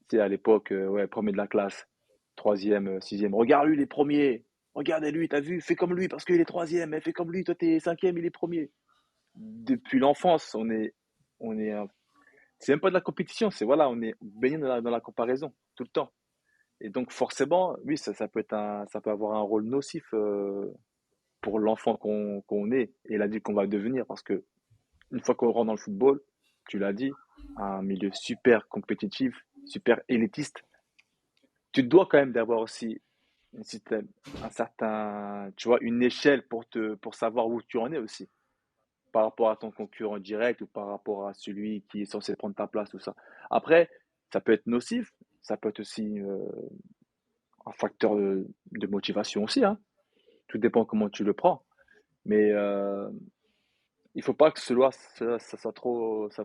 Tu sais, à l'époque, ouais, premier de la classe, troisième, sixième. Regarde lui, il est premier. Regardez lui, t'as vu? Fais comme lui parce qu'il est troisième. Fais comme lui, toi, t'es cinquième, il est premier. Depuis l'enfance, c'est même pas de la compétition, c'est voilà, on est baigné dans la comparaison tout le temps. Et donc forcément, oui, ça peut avoir un rôle nocif pour l'enfant qu'on est et l'adulte qu'on va devenir. Parce que une fois qu'on rentre dans le football, tu l'as dit, un milieu super compétitif, super élitiste, tu te dois quand même d'avoir aussi un certain, tu vois, une échelle pour savoir où tu en es aussi, par rapport à ton concurrent direct ou par rapport à celui qui est censé prendre ta place, tout ça. Après, ça peut être nocif, ça peut être aussi un facteur de motivation aussi, hein. Tout dépend comment tu le prends. Mais il faut pas que ça soit trop, ça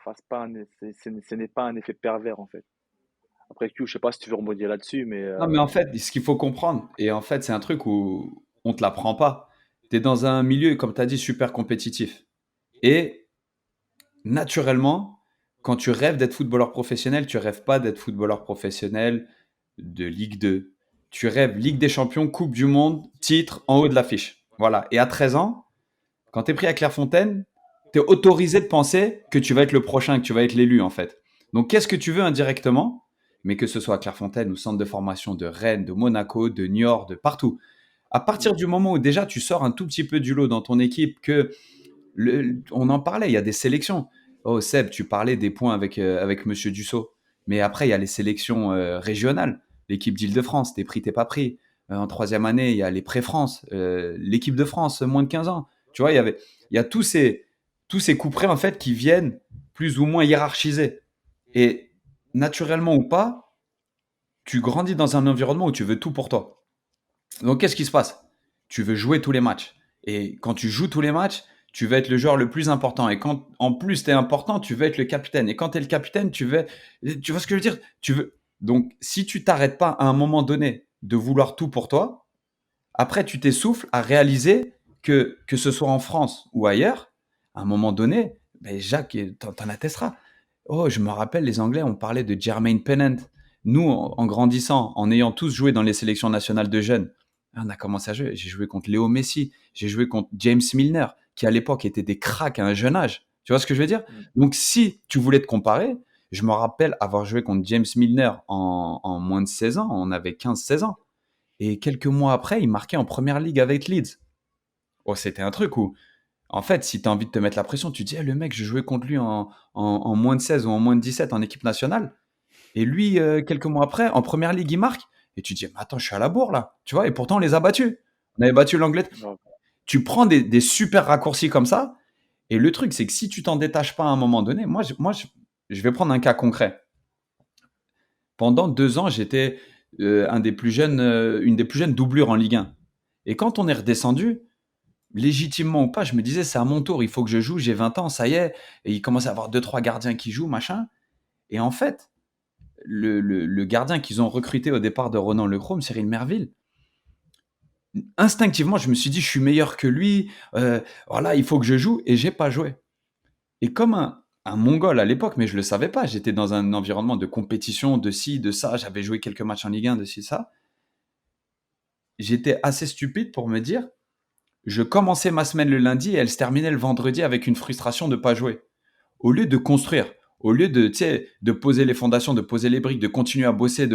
fasse pas ce n'est pas un effet pervers en fait. Après, Q, je sais pas si tu veux rebondir là-dessus, mais Non, mais en fait, ce qu'il faut comprendre, et en fait, c'est un truc où on te l'apprend pas. Tu es dans un milieu, comme tu as dit, super compétitif. Et naturellement, quand tu rêves d'être footballeur professionnel, tu rêves pas d'être footballeur professionnel de Ligue 2. Tu rêves Ligue des Champions, Coupe du Monde, titre en haut de l'affiche. Voilà. Et à 13 ans, quand tu es pris à Clairefontaine, tu es autorisé de penser que tu vas être le prochain, que tu vas être l'élu, en fait. Donc, qu'est-ce que tu veux indirectement? Mais que ce soit à Clairefontaine ou centre de formation de Rennes, de Monaco, de Niort, de partout. À partir du moment où déjà tu sors un tout petit peu du lot dans ton équipe, on en parlait, il y a des sélections. Oh Seb, tu parlais des points avec Monsieur Dussault. Mais après, il y a les sélections régionales. L'équipe d'Île-de-France, t'es pris, t'es pas pris. En troisième année, il y a les pré-France, l'équipe de France, moins de 15 ans. Tu vois, il y a tous ces coups près en fait qui viennent plus ou moins hiérarchisés. Et naturellement ou pas, tu grandis dans un environnement où tu veux tout pour toi. Donc, qu'est-ce qui se passe? Tu veux jouer tous les matchs. Et quand tu joues tous les matchs, tu veux être le joueur le plus important. Et quand, en plus, tu es important, tu veux être le capitaine. Et quand tu es le capitaine, tu vois ce que je veux dire? Donc, si tu t'arrêtes pas à un moment donné de vouloir tout pour toi, après, tu t'essouffles à réaliser que ce soit en France ou ailleurs, à un moment donné, ben Jacques, t'en attesteras. Oh, je me rappelle, les Anglais, on parlait de Jermaine Pennant. Nous, en grandissant, en ayant tous joué dans les sélections nationales de jeunes, On a commencé à jouer. J'ai joué contre Léo Messi, j'ai joué contre James Milner, qui à l'époque étaient des cracks à un jeune âge. Tu vois ce que je veux dire? Donc, si tu voulais te comparer, je me rappelle avoir joué contre James Milner en moins de 16 ans. On avait 15-16 ans. Et quelques mois après, il marquait en première ligue avec Leeds. Oh, c'était un truc où, en fait, si tu as envie de te mettre la pression, tu te dis, le mec, je jouais contre lui en moins de 16 ou en moins de 17 en équipe nationale. Et lui, quelques mois après, en première ligue, il marque. Et tu te dis, mais attends, je suis à la bourre là. Tu vois, et pourtant, on les a battus. On avait battu l'Angleterre. Non. Tu prends des super raccourcis comme ça. Et le truc, c'est que si tu t'en détaches pas à un moment donné, je vais prendre un cas concret. Pendant 2 ans, j'étais une des plus jeunes doublures en Ligue 1. Et quand on est redescendu, légitimement ou pas, je me disais, c'est à mon tour, il faut que je joue, j'ai 20 ans, ça y est. Et il commence à avoir 2-3 gardiens qui jouent, machin. Et en fait, le gardien qu'ils ont recruté au départ de Ronan Le Chrome, Cyril Merville, instinctivement, je me suis dit, je suis meilleur que lui, voilà, il faut que je joue, et j'ai pas joué. Et comme un Mongol à l'époque, mais je le savais pas, j'étais dans un environnement de compétition, de ci, de ça, j'avais joué quelques matchs en Ligue 1, de ci, ça. J'étais assez stupide pour me dire, je commençais ma semaine le lundi et elle se terminait le vendredi avec une frustration de pas jouer. Au lieu de construire, au lieu de, tu sais, de poser les fondations, de poser les briques, de continuer à bosser,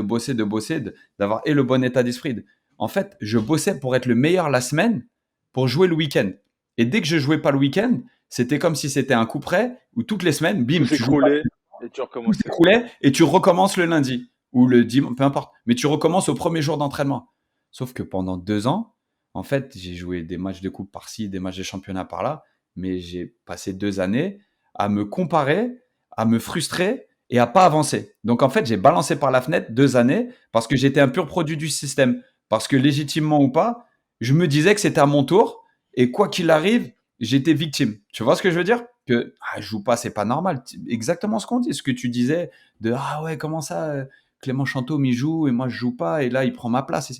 d'avoir et le bon état d'esprit. En fait, je bossais pour être le meilleur la semaine, pour jouer le week-end. Et dès que je jouais pas le week-end, c'était comme si c'était un coup près où toutes les semaines, bim, Tout tu joues pas, s'écroulait et tu tout recommençais. s'écroulait et tu recommences le lundi ou le dimanche, peu importe. Mais tu recommences au premier jour d'entraînement. Sauf que pendant 2 ans, en fait, j'ai joué des matchs de coupe par-ci, des matchs de championnat par-là, mais j'ai passé 2 années à me comparer, à me frustrer et à pas avancer. Donc en fait, j'ai balancé par la fenêtre 2 années parce que j'étais un pur produit du système. Parce que légitimement ou pas, je me disais que c'était à mon tour et quoi qu'il arrive, j'étais victime. Tu vois ce que je veux dire? Que je joue pas, c'est pas normal. Exactement ce qu'on dit, ce que tu disais de ah ouais, comment ça, Clément Chantôme il joue et moi je joue pas et là il prend ma place.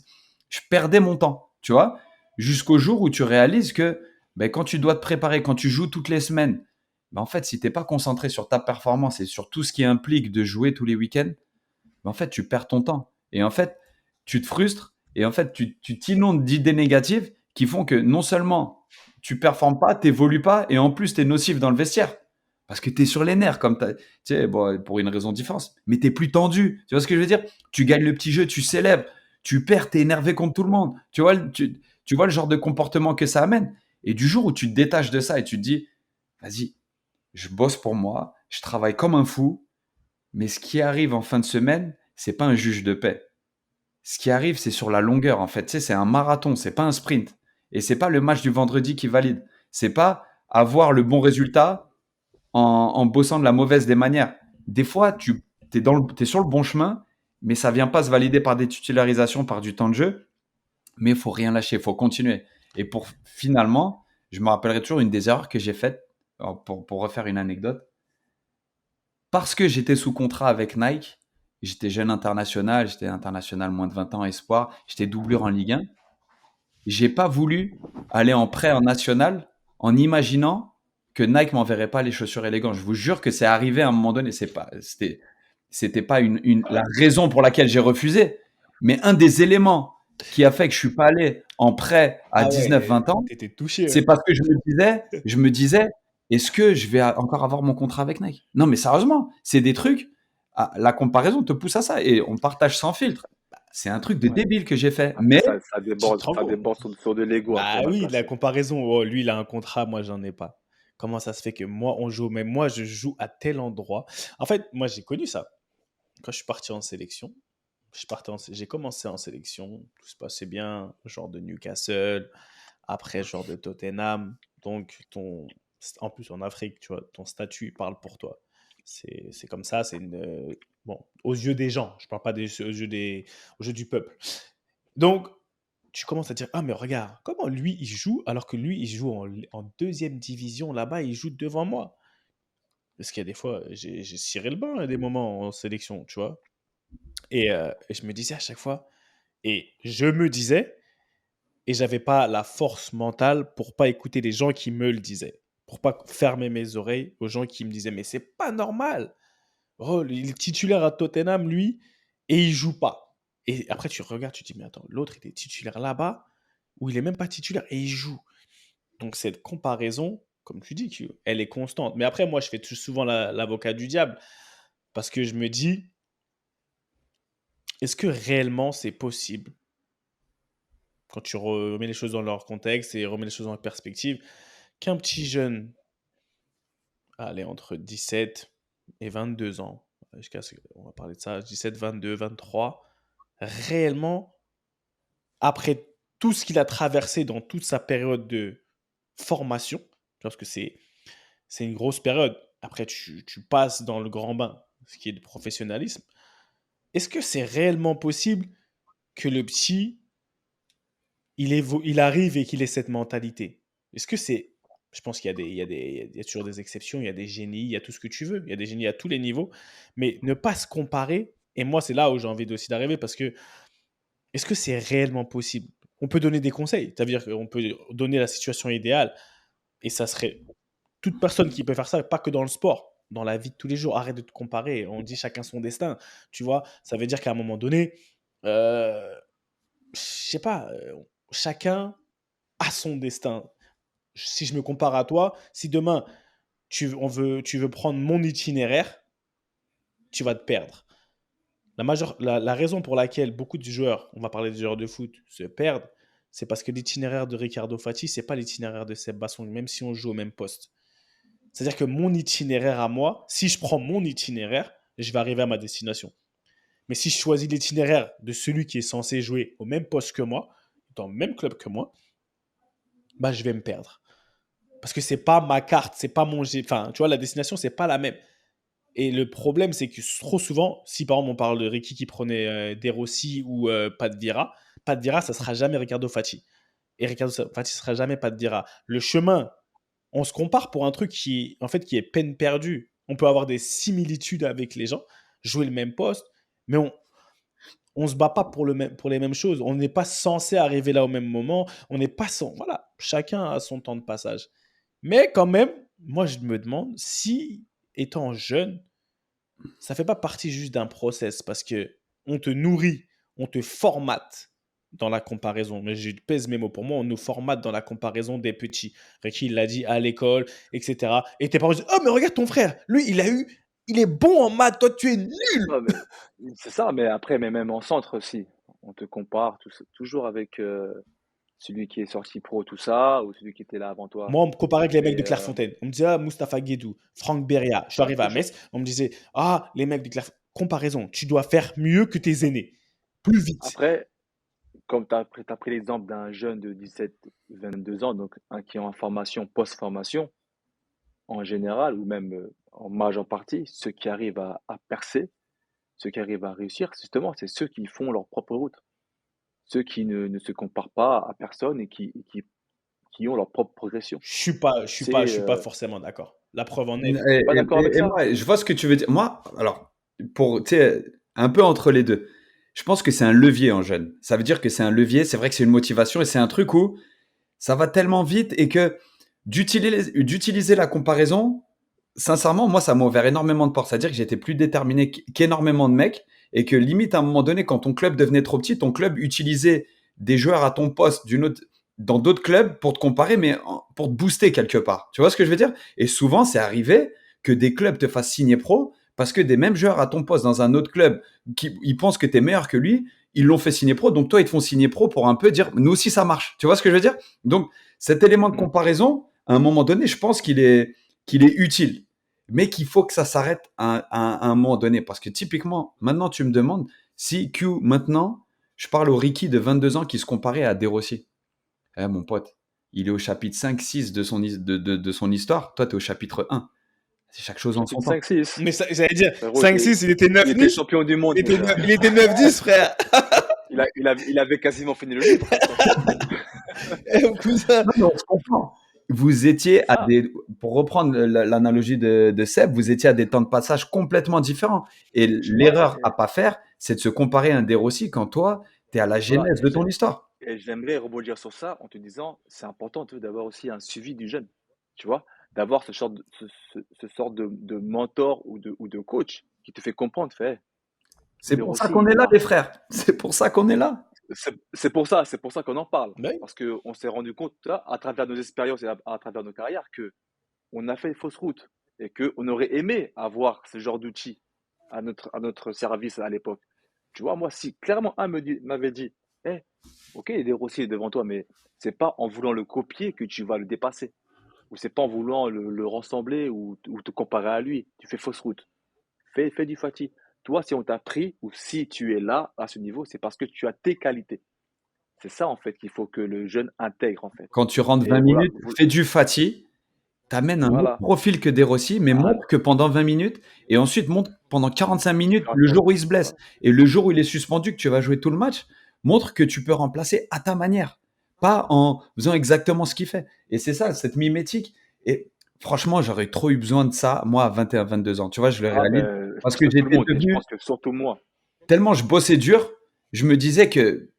Je perdais mon temps, tu vois, jusqu'au jour où tu réalises que quand tu dois te préparer, quand tu joues toutes les semaines, en fait, si tu n'es pas concentré sur ta performance et sur tout ce qui implique de jouer tous les week-ends, en fait, tu perds ton temps. Et en fait, tu te frustres et en fait, tu t'inondes d'idées négatives qui font que non seulement tu performes pas, tu n'évolues pas et en plus, tu es nocif dans le vestiaire. Parce que tu es sur les nerfs, comme tu sais, bon, pour une raison différente, mais tu es plus tendu. Tu vois ce que je veux dire? Tu gagnes le petit jeu, tu célèbres, tu perds, tu es énervé contre tout le monde. Tu vois, tu vois le genre de comportement que ça amène. Et du jour où tu te détaches de ça et tu te dis, vas-y, je bosse pour moi, je travaille comme un fou, mais ce qui arrive en fin de semaine, c'est pas un juge de paix. Ce qui arrive, c'est sur la longueur, en fait. Tu sais, c'est un marathon, c'est pas un sprint. Et c'est pas le match du vendredi qui valide. C'est pas avoir le bon résultat en bossant de la mauvaise des manières. Des fois, tu es sur le bon chemin, mais ça vient pas se valider par des titularisations, par du temps de jeu. Mais il faut rien lâcher, il faut continuer. Et pour finalement, je me rappellerai toujours une des erreurs que j'ai faites, pour refaire une anecdote. Parce que j'étais sous contrat avec Nike, j'étais jeune international, j'étais international moins de 20 ans espoir, j'étais doublure en Ligue 1. J'ai pas voulu aller en prêt en national en imaginant que Nike m'enverrait pas les chaussures élégantes. Je vous jure que c'est arrivé à un moment donné. C'était pas la raison pour laquelle j'ai refusé, mais un des éléments qui a fait que je suis pas allé en prêt à 19-20 ans, T'étais touché. c'est parce que je me disais, est-ce que je vais encore avoir mon contrat avec Nike? Non, mais sérieusement, c'est des trucs. La comparaison te pousse à ça et on partage sans filtre. C'est un truc de Ouais. débile que j'ai fait. Après, Mais ça déborde, Tu te rends ça compte? déborde sur de l'ego Bah après, mal oui, la placé. comparaison. Oh, lui, il a un contrat, moi, j'en ai pas. Comment ça se fait que moi, on joue, mais moi, je joue à tel endroit. En fait, moi, j'ai connu ça. Quand je suis parti en sélection, j'ai commencé en sélection, tout se passait bien, genre de Newcastle, après genre de Tottenham. Donc, en plus en Afrique, tu vois, ton statut parle pour toi. C'est comme ça, bon, aux yeux des gens, je parle pas aux yeux du peuple. Donc, tu commences à dire, ah mais regarde, comment lui il joue alors que lui il joue en deuxième division là-bas, il joue devant moi. Parce qu'il y a des fois, j'ai ciré le banc à des moments en sélection, tu vois. Et je me disais à chaque fois, et je me disais, et j'avais pas la force mentale pour pas écouter les gens qui me le disaient, pour pas fermer mes oreilles aux gens qui me disaient, mais c'est pas normal. Oh, il est titulaire à Tottenham, lui, et il joue pas. Et après, tu regardes, tu te dis, mais attends, l'autre, il est titulaire là-bas, ou il est même pas titulaire et il joue. Donc, cette comparaison, comme tu dis, elle est constante. Mais après, moi, je fais souvent l'avocat du diable parce que je me dis, est-ce que réellement c'est possible, quand tu remets les choses dans leur contexte et remets les choses en perspective, qu'un petit jeune, allez, entre 17 et 22 ans, on va parler de ça, 17, 22, 23, réellement, après tout ce qu'il a traversé dans toute sa période de formation, parce que c'est une grosse période, après tu passes dans le grand bain, ce qui est le professionnalisme, est-ce que c'est réellement possible que le petit, il arrive et qu'il ait cette mentalité? Est-ce que c'est... Je pense qu'il y a il y a toujours des exceptions, il y a des génies, il y a tout ce que tu veux, il y a des génies à tous les niveaux, mais ne pas se comparer, et moi c'est là où j'ai envie aussi d'arriver, parce que est-ce que c'est réellement possible? On peut donner des conseils, c'est-à-dire qu'on peut donner la situation idéale, et ça serait toute personne qui peut faire ça, pas que dans le sport, dans la vie de tous les jours. Arrête de te comparer, on dit chacun son destin, tu vois? Ça veut dire qu'à un moment donné, je sais pas, chacun a son destin. Si je me compare à toi, si demain tu veux prendre mon itinéraire, tu vas te perdre. La raison pour laquelle beaucoup de joueurs, on va parler des joueurs de foot, se perdent, c'est parce que l'itinéraire de Ricardo Fati, c'est pas l'itinéraire de Seb Basson, même si on joue au même poste. C'est-à-dire que mon itinéraire à moi, si je prends mon itinéraire, je vais arriver à ma destination. Mais si je choisis l'itinéraire de celui qui est censé jouer au même poste que moi, dans le même club que moi, bah, je vais me perdre. Parce que c'est pas ma carte, c'est pas mon... Enfin, tu vois, la destination, c'est pas la même. Et le problème, c'est que trop souvent, si par exemple on parle de Ricky qui prenait De Rossi ou Pat Vieira, ça sera jamais Ricardo Fati. Et Ricardo Fati, ça sera jamais Pat Vieira. Le chemin, on se compare pour un truc en fait, qui est peine perdue. On peut avoir des similitudes avec les gens, jouer le même poste, mais on se bat pas pour les mêmes choses. On n'est pas censé arriver là au même moment. On n'est pas sans... Voilà, chacun a son temps de passage. Mais quand même, moi, je me demande si, étant jeune, ça fait pas partie juste d'un process, parce que on te nourrit, on te formate dans la comparaison. Mais je pèse mes mots. Pour moi, on nous formate dans la comparaison des petits. Ricky, il l'a dit à l'école, etc. Et tes parents disent, oh, mais regarde ton frère, lui, il est bon en maths, toi, tu es nul. Ouais, mais c'est ça, mais après, mais même en centre aussi, on te compare toujours avec celui qui est sorti pro, tout ça, ou celui qui était là avant toi. Moi, on me comparait avec les mecs de Et Clairefontaine. On me disait, ah, Mustapha Guedou, Franck Beria. Je suis arrivé à toujours. Metz, on me disait, ah, les mecs de Clairefontaine. Comparaison, tu dois faire mieux que tes aînés. Plus vite. Après, comme tu as pris l'exemple d'un jeune de 17, 22 ans, donc un qui est en formation, post-formation, en général, ou même en majeure partie, ceux qui arrivent à percer, ceux qui arrivent à réussir, justement, c'est ceux qui font leur propre route. Ceux qui ne se comparent pas à personne et qui ont leur propre progression. Je suis pas C'est, forcément d'accord. La preuve en est. Et, pas d'accord avec et ça? moi, je vois ce que tu veux dire. Moi, alors, tu sais, un peu entre les deux, je pense que c'est un levier en jeune. Ça veut dire que c'est un levier, c'est vrai que c'est une motivation et c'est un truc où ça va tellement vite et que d'utiliser la comparaison, sincèrement, moi, ça m'a ouvert énormément de portes. C'est-à-dire que j'étais plus déterminé qu'énormément de mecs et que limite, à un moment donné, quand ton club devenait trop petit, ton club utilisait des joueurs à ton poste dans d'autres clubs pour te comparer, mais pour te booster quelque part. Tu vois ce que je veux dire? Et souvent, c'est arrivé que des clubs te fassent signer pro parce que des mêmes joueurs à ton poste dans un autre club, ils pensent que tu es meilleur que lui, ils l'ont fait signer pro, donc toi, ils te font signer pro pour un peu dire, nous aussi, ça marche. Tu vois ce que je veux dire? Donc, cet élément de comparaison, à un moment donné, je pense qu'il est utile, mais qu'il faut que ça s'arrête à un moment donné. Parce que typiquement, maintenant, tu me demandes si Q, maintenant, je parle au Ricky de 22 ans qui se comparait à De Rossi. Eh, mon pote, il est au chapitre 5-6 de son histoire. Toi, tu es au chapitre 1. C'est chaque chose en son Chapitre temps. 5-6. Mais j'allais dire, Frérot, 5-6, il était il était 9-10. champion du monde Il était déjà. il était 9-10, frère. Il avait quasiment fini le livre. Eh, cousin. Non, mais on se comprend. Vous étiez C'est à ça. des, pour reprendre l'analogie de Seb, vous étiez à des temps de passage complètement différents. Et l'erreur Ouais, à pas faire, c'est de se comparer à un De Rossi quand toi, tu es à la voilà. genèse de ton histoire. Et j'aimerais rebondir sur ça en te disant, c'est important d'avoir aussi un suivi du jeune. Tu vois, d'avoir ce sort de mentor ou de coach qui te fait comprendre, fait, hey, C'est De pour ça Rossi, qu'on il est est là, là. les frères. C'est pour ça qu'on est là. C'est pour ça qu'on en parle. Oui. Parce qu'on s'est rendu compte, là, à travers nos expériences et à travers nos carrières, que on a fait une fausse route et qu'on aurait aimé avoir ce genre d'outils à notre service à l'époque. Tu vois, moi, si clairement m'avait dit, eh, ok, De Rossi est devant toi, mais c'est pas en voulant le copier que tu vas le dépasser. Ou c'est pas en voulant le ressembler ou te comparer à lui. Tu fais fausse route. Fais du Fati. Toi, si on t'a pris ou si tu es là à ce niveau, c'est parce que tu as tes qualités. C'est ça, en fait, qu'il faut que le jeune intègre, en fait. Quand tu rentres Et 20 voilà, minutes, fais du Fati, t'amènes un autre voilà, profil que Des Rossi, mais voilà, montre que pendant 20 minutes, et ensuite montre pendant 45 minutes différentes le choses. jour où il se blesse. Voilà. Et le jour où il est suspendu, que tu vas jouer tout le match, montre que tu peux remplacer à ta manière, pas en faisant exactement ce qu'il fait. Et c'est ça, cette mimétique. Et franchement, j'aurais trop eu besoin de ça, moi, à 21, 22 ans. Tu vois, je le Ah réalise. ben, je Parce pense que que tout le j'étais monde, et je devenu, pense que surtout moi. tellement je bossais dur, je me disais que,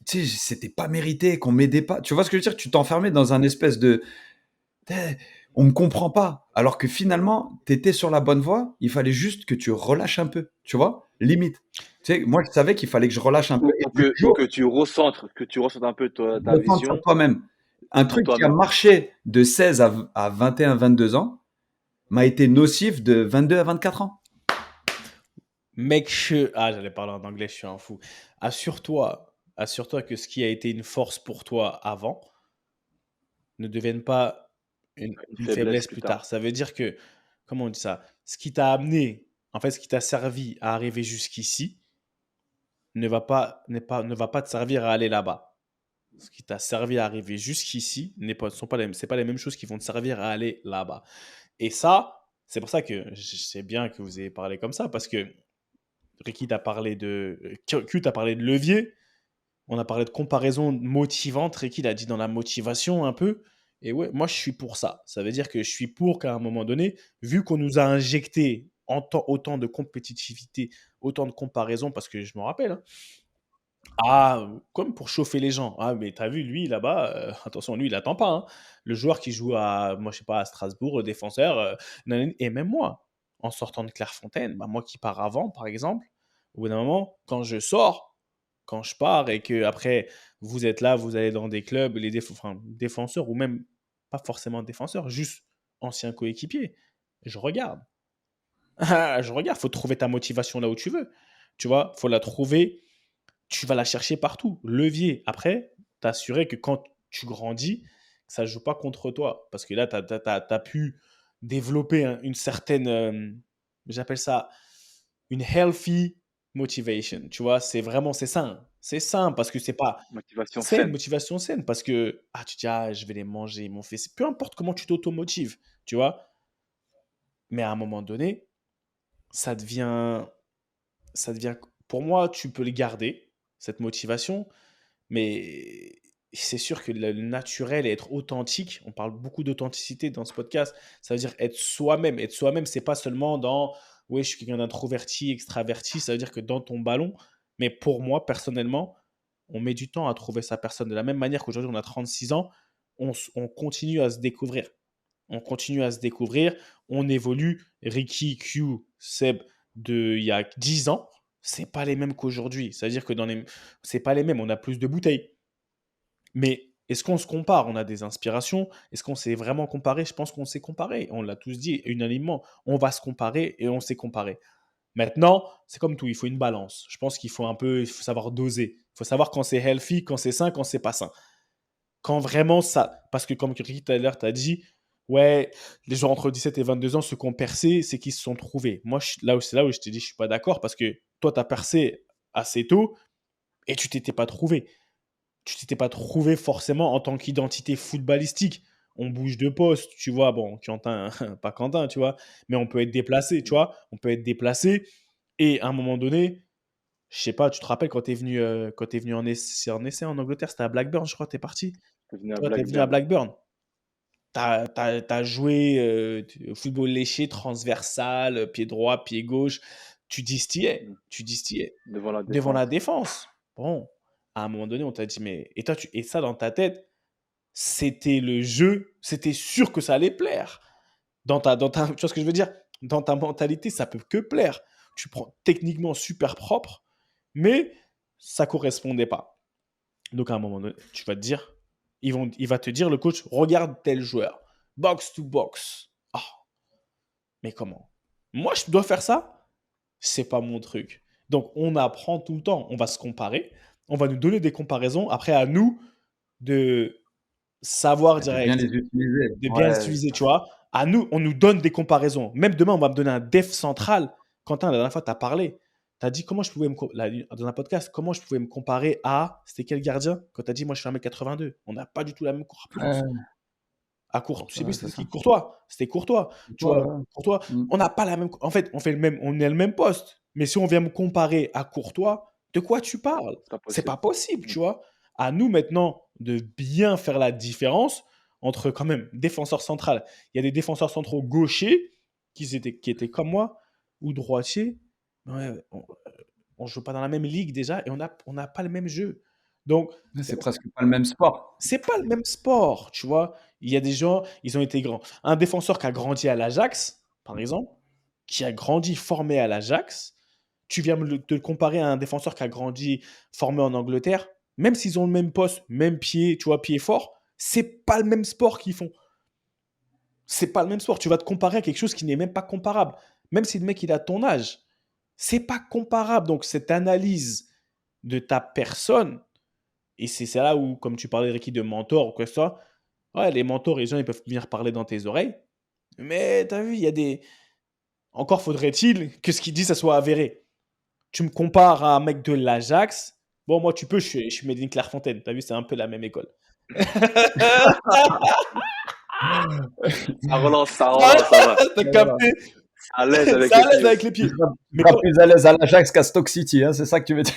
tu sais, c'était pas mérité, qu'on m'aidait pas. Tu vois ce que je veux dire? Tu t'enfermais dans un espèce de, eh, on me comprend pas. Alors que finalement, tu étais sur la bonne voie. Il fallait juste que tu relâches un peu. Tu vois? Limite. Tu sais, moi, je savais qu'il fallait que je relâche un peu. Et le Ou jour que tu recentres un peu ta ressens sur vision toi-même. Un sur truc qui a toi-même. marché de 16 à 21, 22 ans m'a été nocif de 22 à 24 ans. Ah, j'allais parler en anglais, je suis un fou. Assure-toi que ce qui a été une force pour toi avant ne devienne pas Une une faiblesse faiblesse plus plus tard. tard. Ça veut dire que, comment on dit ça? Ce qui t'a amené, en fait, ce qui t'a servi à arriver jusqu'ici ne va pas te servir à aller là-bas. Ce qui t'a servi à arriver jusqu'ici c'est pas les mêmes choses qui vont te servir à aller là-bas. Et ça, c'est pour ça que je sais bien que vous avez parlé comme ça, parce que Ricky t'a parlé Q t'a parlé de levier, on a parlé de comparaison motivante, Ricky l'a dit dans la motivation un peu. Et ouais, moi je suis pour ça. Ça veut dire que je suis pour qu'à un moment donné, vu qu'on nous a injecté autant de compétitivité, autant de comparaison, parce que je me rappelle, hein, comme pour chauffer les gens. Ah, mais t'as vu, lui, là-bas, attention, lui, il attend pas, hein. Le joueur qui joue moi, je sais pas, à Strasbourg, le défenseur, et même moi, en sortant de Clairefontaine, bah, moi qui pars avant, par exemple, au bout d'un moment, quand je pars et que après vous êtes là, vous allez dans des clubs, enfin, défenseurs ou même pas forcément défenseurs, juste anciens coéquipiers, je regarde. Je regarde, faut trouver ta motivation là où tu veux. Tu vois, faut la trouver, tu vas la chercher partout. Levier. Après, t'assurer que quand tu grandis, ça ne joue pas contre toi. Parce que là, tu as pu développer une certaine, j'appelle ça une healthy motivation. Tu vois, c'est sain. C'est sain parce que c'est pas. Motivation C'est une saine. motivation saine parce que tu dis, je vais les manger, ils m'ont fait. Peu importe comment tu t'automotives, tu vois. Mais à un moment donné, ça devient, pour moi, tu peux les garder, cette motivation, mais c'est sûr que le naturel et être authentique, on parle beaucoup d'authenticité dans ce podcast, ça veut dire être soi-même. Être soi-même, c'est pas seulement dans, oui, je suis quelqu'un d'introverti, extraverti, ça veut dire que dans ton ballon, mais pour moi, personnellement, on met du temps à trouver sa personne. De la même manière qu'aujourd'hui, on a 36 ans, on continue à se découvrir. On continue à se découvrir, on évolue. Ricky, Q, Seb, il y a 10 ans, c'est pas les mêmes qu'aujourd'hui. C'est-à-dire que c'est pas les mêmes, on a plus de bouteilles. Mais est-ce qu'on se compare? On a des inspirations. Est-ce qu'on s'est vraiment comparé? Je pense qu'on s'est comparé. On l'a tous dit unanimement. On va se comparer et on s'est comparé. Maintenant, c'est comme tout, il faut une balance. Je pense il faut savoir doser. Il faut savoir quand c'est healthy, quand c'est sain, quand c'est pas sain. Quand vraiment ça. Parce que comme Ricky tout à l'heure t'a dit, ouais, les gens entre 17 et 22 ans, ceux qui ont percé, c'est qu'ils se sont trouvés. Moi, c'est là où je t'ai dit, je suis pas d'accord parce que toi, tu as percé assez tôt et tu t'étais pas trouvé. Tu t'étais pas trouvé forcément en tant qu'identité footballistique. On bouge de poste, tu vois. Bon, Quentin, pas Quentin, tu vois. Mais on peut être déplacé, tu vois. On peut être déplacé. Et à un moment donné, je sais pas, tu te rappelles quand t'es venu en essai en Angleterre, c'était à Blackburn, je crois, t'es parti. Je venais à Toi, t'es venu à Blackburn. Blackburn. T'as joué au football léché, transversal, pied droit, pied gauche. Tu distillais. Mm. Tu distillais. Devant la Devant la défense. défense. Bon, à un moment donné, on t'a dit, mais. Et ça, dans ta tête, c'était le jeu, c'était sûr que ça allait plaire. Tu vois ce que je veux dire? Dans ta mentalité, ça peut que plaire. tu prends techniquement super propre, mais ça correspondait pas. Donc à un moment donné, tu vas te dire, il va te dire le coach, regarde tel joueur, box to box. Ah, mais comment? Moi, je dois faire ça? C'est pas mon truc. Donc on apprend tout le temps, on va se comparer, on va nous donner des comparaisons. Après, à nous de savoir De bien les direct, utiliser. de bien les Ouais. utiliser, tu vois. À nous, on nous donne des comparaisons. Même demain, on va me donner un def central. Quentin, la dernière fois, tu as parlé. Tu as dit comment je pouvais dans un podcast, comment je pouvais me comparer à. C'était quel gardien? Quand tu as dit, moi, je suis 1m82. On n'a pas du tout la même corpulence. Ouais, À Courtois, je sais plus c'est c'était ça. qui. Courtois. C'était Courtois. Tu Ouais, vois, ouais. Courtois, Mm. on n'a pas la même. En fait, on est le même poste. Mais si on vient me comparer à Courtois, de quoi tu parles? C'est pas C'est pas possible. possible, tu vois. À nous maintenant de bien faire la différence entre quand même défenseur central. Il y a des défenseurs centraux gauchers qui étaient comme moi ou droitiers. Ouais, on joue pas dans la même ligue déjà et on n'a pas le même jeu. Donc, c'est C'est pour ça presque pas le même sport. c'est pas le même sport, tu vois. Il y a des gens, ils ont été grands. Un défenseur qui a grandi à l'Ajax, par exemple, qui a grandi formé à l'Ajax, tu viens te le comparer à un défenseur qui a grandi formé en Angleterre, même s'ils ont le même poste, même pied, tu vois, pied fort, c'est pas le même sport qu'ils font. C'est pas le même sport. Tu vas te comparer à quelque chose qui n'est même pas comparable. Même si le mec il a ton âge, c'est pas comparable. Donc cette analyse de ta personne, et c'est là où, comme tu parlais, Ricky, de mentor ou quoi que ce soit, ouais, les mentors, les gens, ils peuvent venir parler dans tes oreilles. Mais t'as vu, il y a des. Encore faudrait-il que ce qu'il dit, ça soit avéré. Tu me compares à un mec de l'Ajax. Bon, moi, tu peux, je suis Médine Clairefontaine. T'as vu, c'est un peu la même école. Ça relance, ça va. T'as Voilà. capté? C'est à l'aise avec C'est les à l'aise pieds. avec les Tu pieds. seras, tu Mais, seras plus à l'aise à l'Ajax qu'à Stoke City, hein, c'est ça que tu veux dire.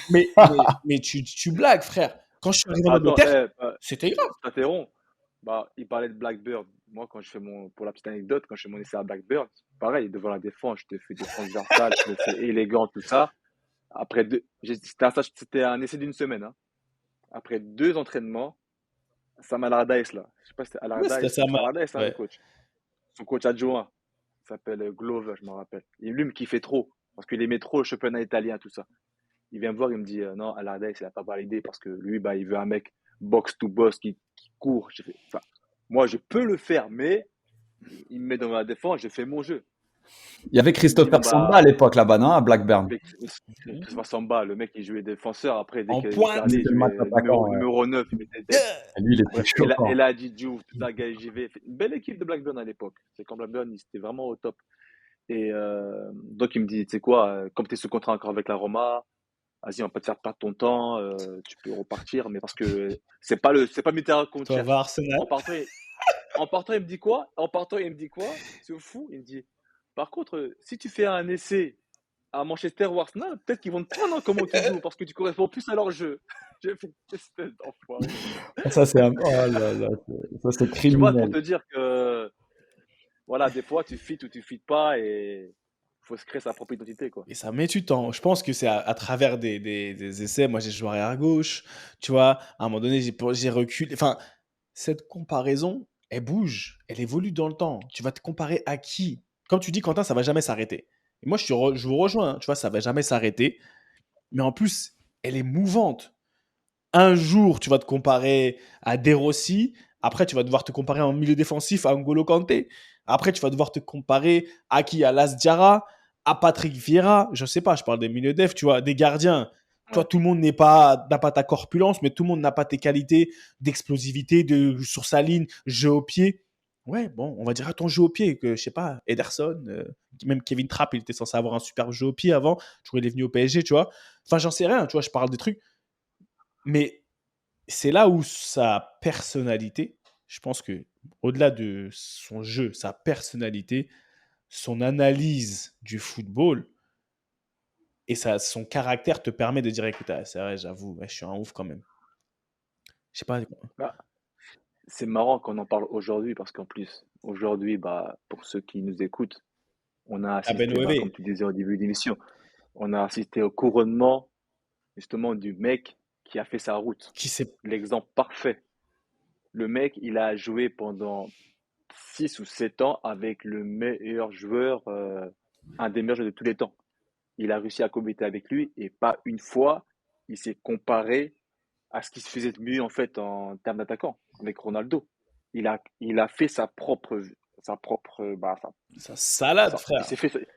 mais tu blagues, frère. Quand je suis arrivé en Attends, Angleterre, c'était grave. je t'interromps. Bah, il parlait de Blackburn. Moi, pour la petite anecdote, quand je fais mon essai à Blackburn, pareil, devant la défense, je te fais des transversales, je te fais élégant, tout ça. C'était un essai d'une semaine, hein. Après 2 entraînements, Sam Allardyce, là. Je sais pas si c'était Ouais, c'était Allardyce, ça. c'est Allardyce, hein, le Ouais. coach. Son coach adjoint s'appelle Glover, je me rappelle. Et lui, il me kiffait trop, parce qu'il aimait trop le championnat italien, tout ça. Il vient me voir, il me dit non, Allardyce, il n'a pas validé parce que lui, bah, il veut un mec box to box qui court. Enfin, moi, je peux le faire, mais il me met dans la défense, je fais mon jeu. Il y avait Il me dit, Christopher bon, Samba à l'époque là-bas, non, à Blackburn. avec Christopher Samba, le mec, il jouait défenseur. Après, dès En qu'il pointe. perdait, il C'était le match jouait attaquant. Ouais. numéro 9, il mettait tête. Et lui, il était Bref, choquant. et là, dit Diouf, tout ça, gars, j'y vais. Une belle équipe de Blackburn à l'époque. C'est quand Blackburn, il était vraiment au top. Et donc, il me dit, tu sais quoi, comme tu es sous contrat encore avec la Roma, vas-y, on va pas te faire perdre ton temps, tu peux repartir, mais parce que c'est pas Mitterrand qu'on Toi, cherche. va Arsenal. En partant, il me dit quoi? C'est fou. Il me dit, par contre, si tu fais un essai à Manchester ou Arsenal, peut-être qu'ils vont te prendre, hein, comment tu joues, parce que tu corresponds plus à leur jeu. J'ai fait espèce d'enfoiré. Ça, c'est oh là là, ça, c'est Tu vois, pour criminel. te dire que, voilà, des fois, tu fites ou tu fites pas et faut se créer sa propre identité, quoi. Et ça met du temps. Je pense que c'est à travers des essais. Moi, j'ai joué arrière gauche. Tu vois, à un moment donné, j'ai reculé. Enfin, cette comparaison, elle bouge. Elle évolue dans le temps. Tu vas te comparer à qui? Comme tu dis, Quentin, ça va jamais s'arrêter. Et moi, je vous rejoins. Hein. Tu vois, ça va jamais s'arrêter. Mais en plus, elle est mouvante. Un jour, tu vas te comparer à De Rossi. Après, tu vas devoir te comparer en milieu défensif à N'Golo Kanté. Après, tu vas devoir te comparer à qui? À Las Diarra, à Patrick Vieira. Je sais pas, je parle des milieux def, tu vois, des gardiens. Toi, Ouais. tout le monde n'a pas ta corpulence, mais tout le monde n'a pas tes qualités d'explosivité, sur sa ligne, jeu au pied. Ouais, bon, on va dire à ton jeu au pied, que je sais pas, Ederson, même Kevin Trapp, il était censé avoir un super jeu au pied avant. Je crois qu'il est venu au PSG, tu vois. Enfin, j'en sais rien, tu vois, je parle des trucs. Mais c'est là où sa personnalité, je pense que au-delà de son jeu, sa personnalité, son analyse du football et son caractère te permet de dire écoute, c'est vrai, j'avoue, ouais, je suis un ouf quand même. Je sais pas. Bah, c'est marrant qu'on en parle aujourd'hui parce qu'en plus, aujourd'hui, bah, pour ceux qui nous écoutent, on a À Ben assisté, bah, comme tu disais au début d'émission, on a assisté au couronnement justement du mec qui a fait sa route. Qui sait. L'exemple parfait. Le mec, il a joué pendant 6 ou 7 ans avec le meilleur joueur, un des meilleurs joueurs de tous les temps. il a réussi à cohabiter avec lui et pas une fois, il s'est comparé à ce qui se faisait de mieux en fait en termes d'attaquant avec Ronaldo. Il a fait Ça salade, il frère. s'est fait,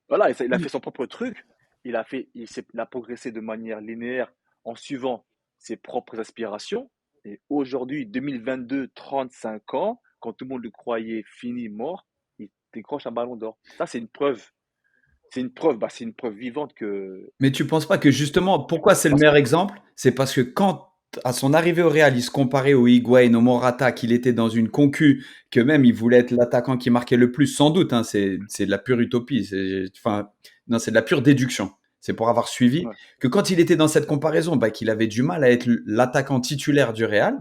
voilà, il a fait son propre truc. Il a progressé de manière linéaire en suivant ses propres aspirations. Et aujourd'hui, 2022, 35 ans, quand tout le monde le croyait fini, mort, il décroche un ballon d'or. Ça, c'est une preuve. C'est une preuve vivante que. Mais tu penses pas que justement, pourquoi c'est le Parce que, meilleur exemple? C'est parce que quand, à son arrivée au Real, il se comparait au Higuaín, au Morata, qu'il était dans une concu, que même il voulait être l'attaquant qui marquait le plus, sans doute, hein, c'est de la pure utopie, enfin, non, c'est de la pure déduction. C'est pour avoir suivi ouais, que quand il était dans cette comparaison, bah, qu'il avait du mal à être l'attaquant titulaire du Real.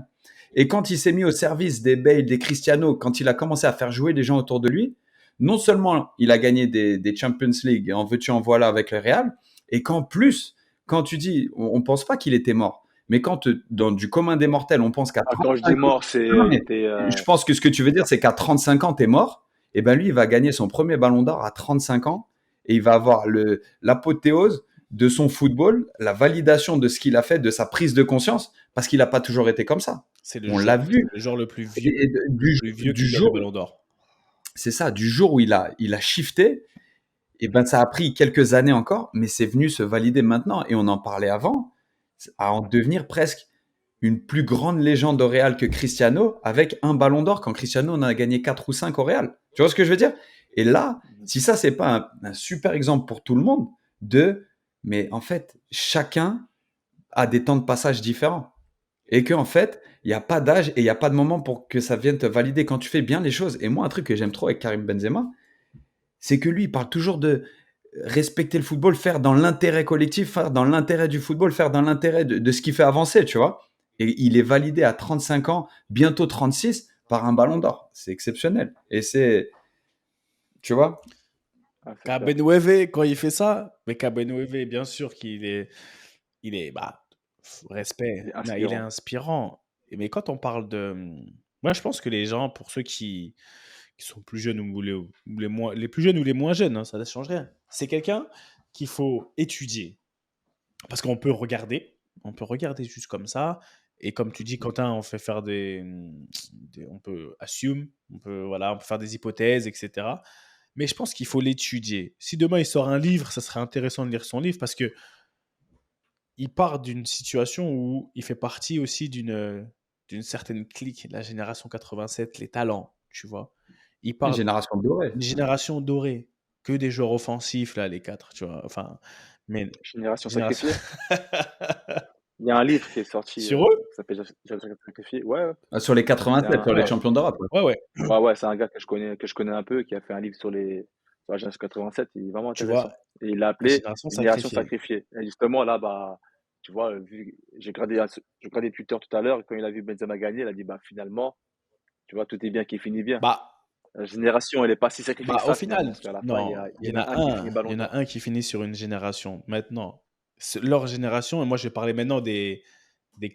Et quand il s'est mis au service des Bale, des Cristiano, quand il a commencé à faire jouer les gens autour de lui, non seulement il a gagné des Champions League, en veux-tu en voilà avec le Real, et qu'en plus, quand tu dis, on ne pense pas qu'il était mort, mais quand dans du commun des mortels, on pense qu'à quand je dis 35 ans, mort, non, mais c'était. je pense que ce que tu veux dire, c'est qu'à 35 ans, tu es mort, et ben lui, il va gagner son premier ballon d'or à 35 ans, et il va avoir l'apothéose de son football, la validation de ce qu'il a fait, de sa prise de conscience, parce qu'il n'a pas toujours été comme ça. C'est On l'a vu. le joueur le plus Et, vieux, du qui gagne le jour, ballon d'or. c'est ça, du jour où il a shifté, et ben ça a pris quelques années encore, mais c'est venu se valider maintenant. Et on en parlait avant, à en devenir presque une plus grande légende au Real que Cristiano, avec un ballon d'or, quand Cristiano en a gagné 4 ou 5 au Real. Tu vois ce que je veux dire? Et là, si ça, c'est pas un super exemple pour tout le monde, mais en fait, chacun a des temps de passage différents. Et qu'en fait, il n'y a pas d'âge et il n'y a pas de moment pour que ça vienne te valider quand tu fais bien les choses. Et moi, un truc que j'aime trop avec Karim Benzema, c'est que lui, il parle toujours de respecter le football, faire dans l'intérêt collectif, faire dans l'intérêt du football, faire dans l'intérêt de ce qui fait avancer, tu vois. Et il est validé à 35 ans, bientôt 36, par un ballon d'or. C'est exceptionnel. Et tu vois, Ah, c'est clair. Cabenweve, quand il fait ça, mais Cabenweve, bien sûr bah, respect. Il est Non, il est inspirant. inspirant. Mais quand on parle de, moi, je pense que les gens, pour ceux qui sont plus jeunes ou les plus jeunes ou les moins jeunes, hein, ça ne change rien. C'est quelqu'un qu'il faut étudier. Parce on peut regarder juste comme ça. Et comme tu dis, Quentin, on fait faire on peut assume, on peut faire des hypothèses, etc. Mais je pense qu'il faut l'étudier. Si demain il sort un livre, ça serait intéressant de lire son livre parce que il part d'une situation où il fait partie aussi d'une certaine clique, la génération 87, les talents, tu vois. Il une part génération dorée. d'une génération dorée, que des joueurs offensifs, là, les quatre, tu vois. Enfin, mais Génération génération. sacrifiée. Il y a un livre qui est sorti Sur eux? qui s'appelle Génération sacrifiée. Ouais, ouais. Sur les C'est 87, sur les un, champions d'Europe. Ouais. Ouais, ouais. ouais, ouais, c'est un gars que je connais un peu, qui a fait un livre sur la génération 87. Il est vraiment Tu vois, intéressant. Et il l'a la appelé génération Génération sacrifiée. sacrifiée. Et justement, là, bah, tu vois, j'ai regardé Twitter tout à l'heure, et quand il a vu Benzema gagner, il a dit, bah, finalement, tu vois, tout est bien qui finit bien. Bah, La génération, elle n'est pas si sacrifiée que au ça, finalement, final, parce qu'à la fin, non, il y en a un qui finit il ballon y en a d'or. un qui finit sur une génération. Maintenant, leur génération, et moi je vais parler maintenant des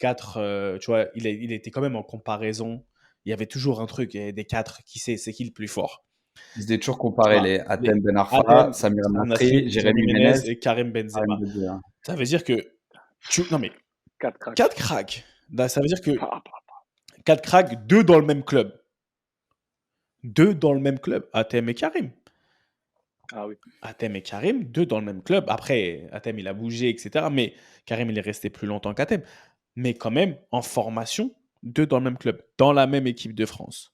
quatre, tu vois, il était quand même en comparaison. Il y avait toujours un truc, des quatre, c'est qui le plus fort? Ils étaient toujours Tu comparés, vois, les les Atem Ben Arfa, Adem, Samir Sam Nasri, Nasri, Gianni Jérémy Menez Ménez, et Karim Karim Benzema. Benzema. Ça veut dire que, non mais, 4 cracks. 4 cracks. Bah, ça veut dire que Pa, pa. 4 cracks, 2 dans le même club. 2 dans le même club, Atem et Karim. Ah oui. Atem et Karim, 2 dans le même club. Après, Atem, il a bougé, etc. Mais Karim, il est resté plus longtemps qu'Atem. Mais quand même, en formation, 2 dans le même club, dans la même équipe de France.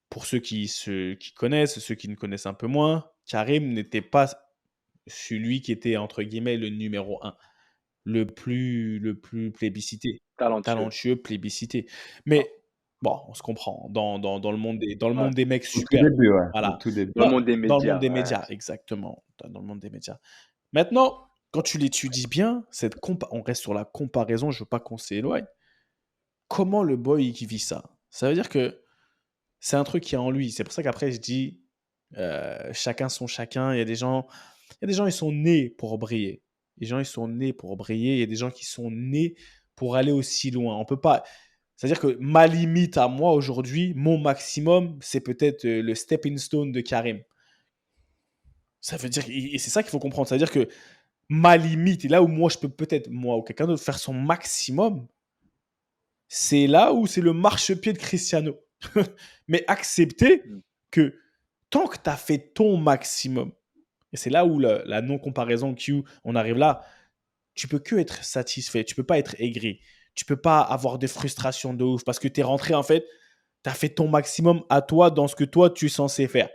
Pour ceux qui connaissent, ceux qui ne connaissent un peu moins, Karim n'était pas celui qui était, entre guillemets, le numéro 1. Le plus plébiscité. Talentueux. Talentueux, plébiscité. Mais bon, on se comprend. Dans le monde Ouais. des mecs Au tout super. début, ouais. Au Voilà. tout début. Dans le Non, monde des dans le monde médias, des ouais. médias, exactement. Dans le monde des médias. Maintenant, quand tu l'étudies bien, on reste sur la comparaison, je veux pas qu'on s'éloigne. Comment le boy qui vit ça? Ça veut dire que c'est un truc qui est en lui. C'est pour ça qu'après, je dis chacun son chacun. Il y a des gens, ils sont nés pour briller. Les gens, ils sont nés pour briller. Il y a des gens qui sont nés pour aller aussi loin. On peut pas. C'est-à-dire que ma limite à moi aujourd'hui, mon maximum, c'est peut-être le stepping stone de Karim. Ça veut dire, et c'est ça qu'il faut comprendre. Ça veut dire que ma limite, et là où moi je peux peut-être, moi ou quelqu'un d'autre, faire son maximum, c'est là où c'est le marchepied de Cristiano. Mais accepter Mm. que tant que tu as fait ton maximum, et c'est là où la non-comparaison Q, on arrive là, tu peux que être satisfait, tu peux pas être aigri, tu peux pas avoir des frustrations de ouf parce que tu es rentré en fait, tu as fait ton maximum à toi dans ce que toi tu es censé faire.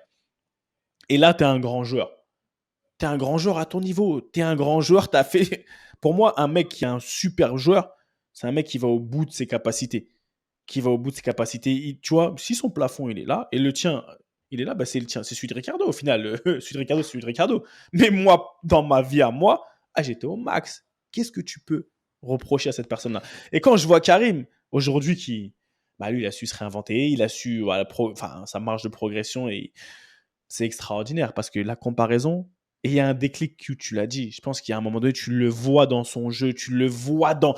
Et là, tu es un grand joueur. Tu es un grand joueur à ton niveau. Tu es un grand joueur, tu as fait. Pour moi, un mec qui est un super joueur, c'est un mec qui va au bout de ses capacités. Qui va au bout de ses capacités. Tu vois, si son plafond, il est là, et le tien, il est là, bah c'est le tien. C'est celui de Ricardo, au final. Celui de Ricardo, c'est celui de Ricardo. Mais moi, dans ma vie à moi, j'étais au max. Qu'est-ce que tu peux reprocher à cette personne-là? Et quand je vois Karim, aujourd'hui, bah, lui, il a su se réinventer, il a su, voilà, sa marge de progression, et c'est extraordinaire parce que la comparaison, et il y a un déclic que tu l'as dit. Je pense qu'il y a un moment donné, tu le vois dans son jeu, tu le vois dans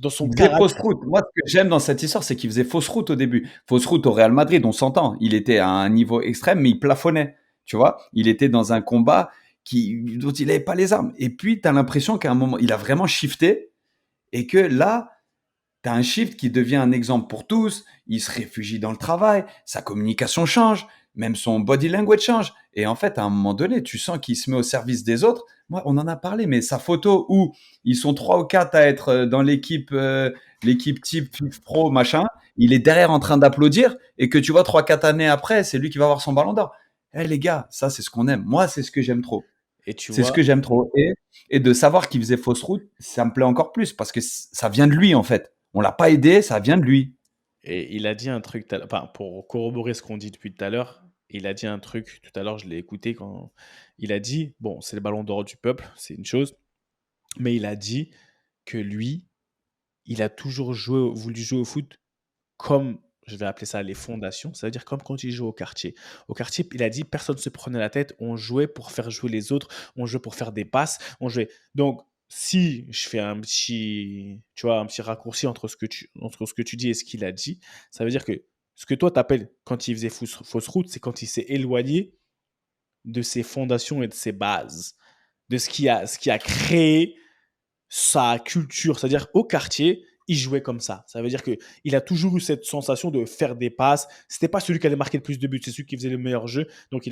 son Il faisait fausse caractère. route. Moi, ce que j'aime dans cette histoire, c'est qu'il faisait fausse route au début. Fausse route au Real Madrid, on s'entend. Il était à un niveau extrême, mais il plafonnait. Tu vois, il était dans un combat dont il n'avait pas les armes. Et puis, tu as l'impression qu'à un moment, il a vraiment shifté et que là, tu as un shift qui devient un exemple pour tous. Il se réfugie dans le travail, sa communication change, même son body language change. Et en fait, à un moment donné, tu sens qu'il se met au service des autres. Moi, on en a parlé, mais sa photo où ils sont 3 ou 4 à être dans l'équipe type pro, machin, il est derrière en train d'applaudir et que tu vois 3 4 années après, c'est lui qui va avoir son ballon d'or. Eh les gars, ça, c'est ce qu'on aime. Moi, c'est ce que j'aime trop. Et tu C'est ce vois, que j'aime trop. Et de savoir qu'il faisait fausse route, ça me plaît encore plus parce que ça vient de lui, en fait. On l'a pas aidé, ça vient de lui. et il a dit un truc, enfin, pour corroborer ce qu'on dit depuis tout à l'heure, il a dit un truc tout à l'heure, je l'ai écouté quand il a dit, bon, c'est le ballon d'or du peuple, c'est une chose, mais il a dit que lui, il a toujours voulu jouer au foot comme, je vais appeler ça les fondations, ça veut dire comme quand il joue au quartier. Au quartier, il a dit, personne ne se prenait la tête, on jouait pour faire jouer les autres, on jouait pour faire des passes, on jouait. Donc, si je fais un petit, tu vois, un petit raccourci entre ce que tu dis et ce qu'il a dit, ça veut dire que ce que toi t'appelles quand il faisait fausse route, c'est quand il s'est éloigné de ses fondations et de ses bases, de ce qui a créé sa culture. C'est-à-dire, au quartier, il jouait comme ça. Ça veut dire qu'il a toujours eu cette sensation de faire des passes. C'était pas celui qui allait marquer le plus de buts, c'est celui qui faisait le meilleur jeu. Donc,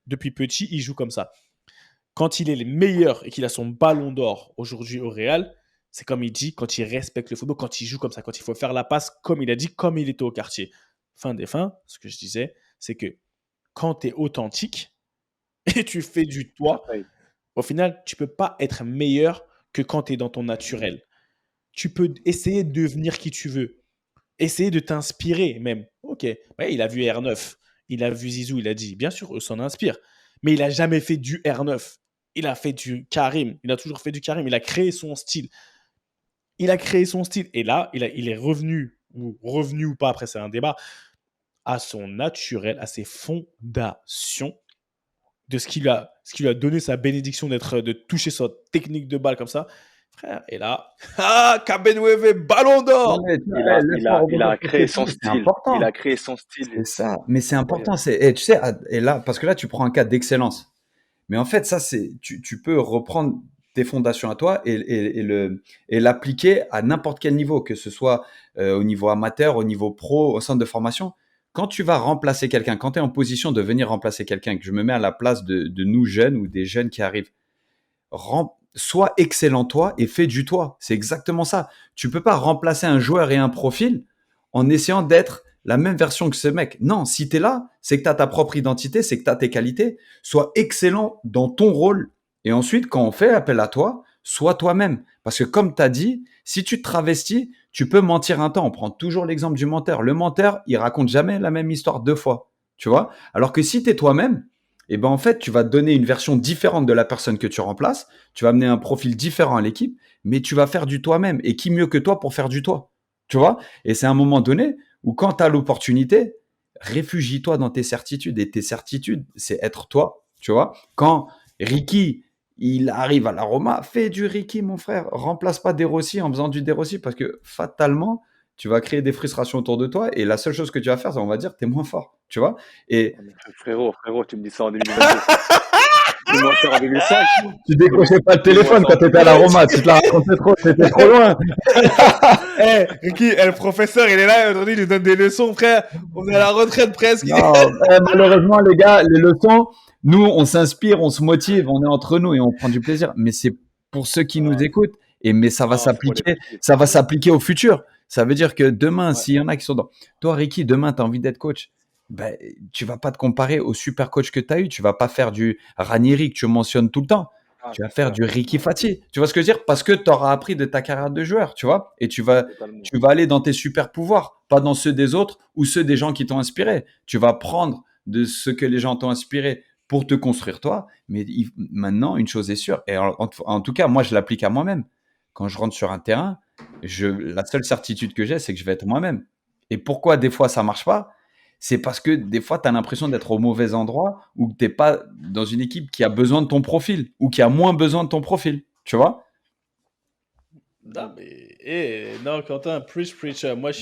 depuis petit, il joue comme ça. Quand il est le meilleur et qu'il a son ballon d'or aujourd'hui au Real, c'est comme il dit, quand il respecte le football, quand il joue comme ça, quand il faut faire la passe, comme il a dit, comme il était au quartier. Fin des fins, ce que je disais, c'est que quand tu es authentique et tu fais du toi, Oui. au final, tu peux pas être meilleur que quand tu es dans ton naturel. Tu peux essayer de devenir qui tu veux. Essayer de t'inspirer même. Ok, ouais, il a vu R9, il a vu Zizou, il a dit, bien sûr, eux s'en inspirent. Mais il a jamais fait du R9. Il a fait du Karim. Il a toujours fait du Karim. Il a créé son style. Il a créé son style. Et là, il est revenu ou pas, après c'est un débat, à son naturel, à ses fondations de ce qui lui a donné sa bénédiction de toucher sa technique de balle comme ça. Frère, et là, Kabenweve, ballon Non, d'or. mais tu vois, Il a, il laisse-moi a, il rebondir a sur créé quelque son chose, c'est style. Il important. a créé son style. C'est ça, mais c'est important. Incroyable. Et tu sais, et là, parce que là, tu prends un cas d'excellence. Mais en fait, ça, tu peux reprendre tes fondations à toi et l'appliquer à n'importe quel niveau, que ce soit au niveau amateur, au niveau pro, au centre de formation. Quand tu vas remplacer quelqu'un, quand tu es en position de venir remplacer quelqu'un, que je me mets à la place de nous jeunes ou des jeunes qui arrivent, sois excellent toi et fais du toi. C'est exactement ça. Tu peux pas remplacer un joueur et un profil en essayant d'être la même version que ce mec. Non, si tu es là, c'est que tu as ta propre identité, c'est que tu as tes qualités. Sois excellent dans ton rôle. Et ensuite, quand on fait appel à toi, sois toi-même. Parce que comme tu as dit, si tu te travestis, tu peux mentir un temps. On prend toujours l'exemple du menteur. Le menteur, il raconte jamais la même histoire 2 fois. Tu vois? Alors que si tu es toi-même, et ben en fait, tu vas donner une version différente de la personne que tu remplaces, tu vas amener un profil différent à l'équipe, mais tu vas faire du toi-même. Et qui mieux que toi pour faire du toi? Tu vois? Et c'est à un moment donné où quand tu as l'opportunité, réfugie-toi dans tes certitudes. Et tes certitudes, c'est être toi. Tu vois? Quand Ricky, il arrive à la Roma, fais du Ricky, mon frère. Remplace pas De Rossi en faisant du De Rossi parce que fatalement, tu vas créer des frustrations autour de toi et la seule chose que tu vas faire, c'est on va dire, t'es moins fort. Tu vois? Et Frérot, tu me dis ça en 2022. Laissez-moi faire avec les sacs. Tu décrochais pas le Laissez-moi téléphone quand ça en t'étais à la privé. Roma. Tu te la racontais trop, c'était trop loin. Ricky, le professeur, il est là, aujourd'hui, il nous donne des leçons, frère. On est à la retraite presque. Non, malheureusement, les gars, les leçons, nous, on s'inspire, on se motive, on est entre nous et on prend du plaisir. Mais c'est pour ceux qui nous Ah, écoutent. Mais ça va faut les s'appliquer, pousser. ça va s'appliquer au futur. Ça veut dire que demain, Ouais. s'il y en a qui sont dans. Toi, Ricky, demain, tu as envie d'être coach. Ben, tu vas pas te comparer au super coach que tu as eu. Tu vas pas faire du Ranieri que tu mentionnes tout le temps. Ah, Tu vas c'est faire ça. du Ricky Fati. Tu vois ce que je veux dire? Parce que tu auras appris de ta carrière de joueur, tu vois? Et Totalement. tu vas aller dans tes super pouvoirs, pas dans ceux des autres ou ceux des gens qui t'ont inspiré. Tu vas prendre de ce que les gens t'ont inspiré pour te construire toi. Mais maintenant, une chose est sûre, et en tout cas, moi, je l'applique à moi-même. Quand je rentre sur un terrain, la seule certitude que j'ai, c'est que je vais être moi-même. Et pourquoi des fois ça marche pas? C'est parce que des fois, tu as l'impression d'être au mauvais endroit ou que tu n'es pas dans une équipe qui a besoin de ton profil ou qui a moins besoin de ton profil. Tu vois? Non, mais non, Quentin, preach. Moi, je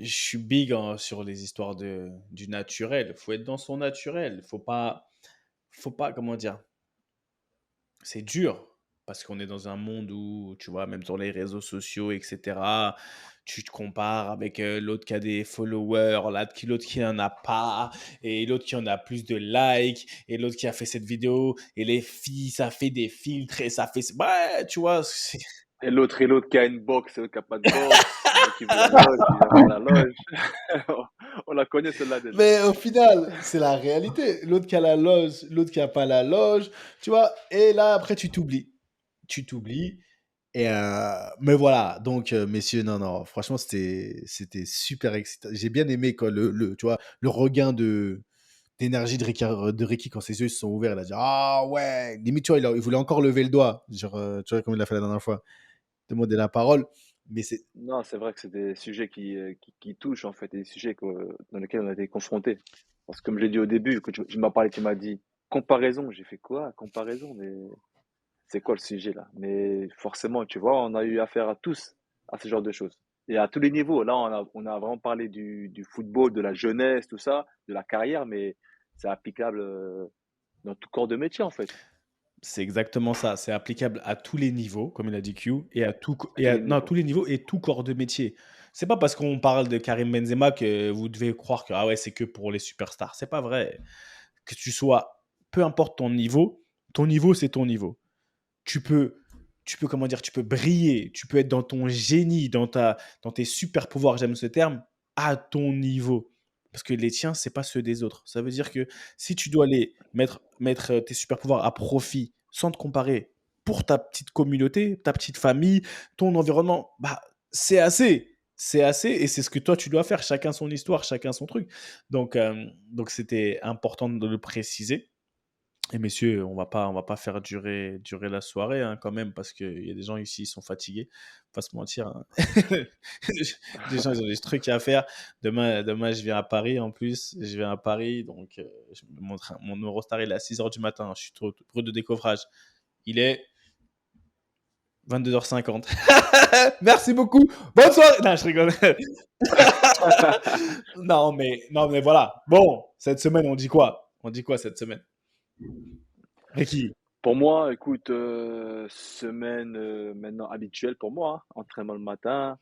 suis big sur les histoires du naturel. Faut être dans son naturel. Faut pas, comment dire, c'est dur parce qu'on est dans un monde où, tu vois, même sur les réseaux sociaux, etc., tu te compares avec l'autre qui a des followers, l'autre qui en a pas, et l'autre qui en a plus de likes, et l'autre qui a fait cette vidéo, et les filles, ça fait des filtres, et ça fait... Ouais, tu vois, Et l'autre qui a une box, et l'autre qui n'a pas de box. L'autre qui veut la loge, il n'a pas la loge. On la connaît celle-là déjà. Mais au final, c'est la réalité. L'autre qui a la loge, l'autre qui a pas la loge, tu vois. Et là, après, tu t'oublies. Tu t'oublies. Et mais voilà, donc messieurs, non, franchement, c'était super excitant. J'ai bien aimé quoi, tu vois, le regain d'énergie de Ricky quand ses yeux se sont ouverts. Il a dit ah ouais, limite, tu vois, il voulait encore lever le doigt, genre, tu vois, comme il l'a fait la dernière fois, demander la parole. Mais c'est Non, c'est vrai que c'est des sujets qui touchent, en fait, et des sujets dans lesquels on a été confrontés. Parce que comme je l'ai dit au début, quand tu m'as parlé, tu m'as dit comparaison. J'ai fait quoi? Comparaison, mais c'est quoi le sujet là? Mais forcément, tu vois, on a eu affaire à tous à ce genre de choses. Et à tous les niveaux. Là, on a vraiment parlé du football, de la jeunesse, tout ça, de la carrière, mais c'est applicable dans tout corps de métier, en fait. c'est exactement ça. C'est applicable à tous les niveaux, comme il a dit Q, et à tout, À tous les non, à niveaux. tous les niveaux et tout corps de métier. C'est pas parce qu'on parle de Karim Benzema que vous devez croire que ah ouais, c'est que pour les superstars. C'est pas vrai. Que tu sois, peu importe ton niveau, c'est ton niveau. Tu peux, comment dire, tu peux briller, tu peux être dans ton génie, dans tes super pouvoirs, j'aime ce terme, à ton niveau. Parce que les tiens, c'est pas ceux des autres. Ça veut dire que si tu dois aller mettre tes super pouvoirs à profit sans te comparer pour ta petite communauté, ta petite famille, ton environnement, bah, c'est assez. C'est assez et c'est ce que toi tu dois faire. Chacun son histoire, chacun son truc. Donc c'était important de le préciser. Et messieurs, on va pas faire durer la soirée hein, quand même parce qu'il y a des gens ici, ils sont fatigués. Faut pas se mentir. Hein. Des gens, ils ont des trucs à faire. Demain, je viens à Paris en plus. Je viens à Paris, donc mon Eurostar il est à 6h du matin. Je suis trop brut de décoffrage. Il est 22h50. Merci beaucoup. Bonne soirée. Non, je rigole. Non, mais voilà. Bon, cette semaine, on dit quoi? On dit quoi cette semaine? Ricky. Pour moi, écoute, semaine maintenant habituelle pour moi, hein. Entraînement le matin.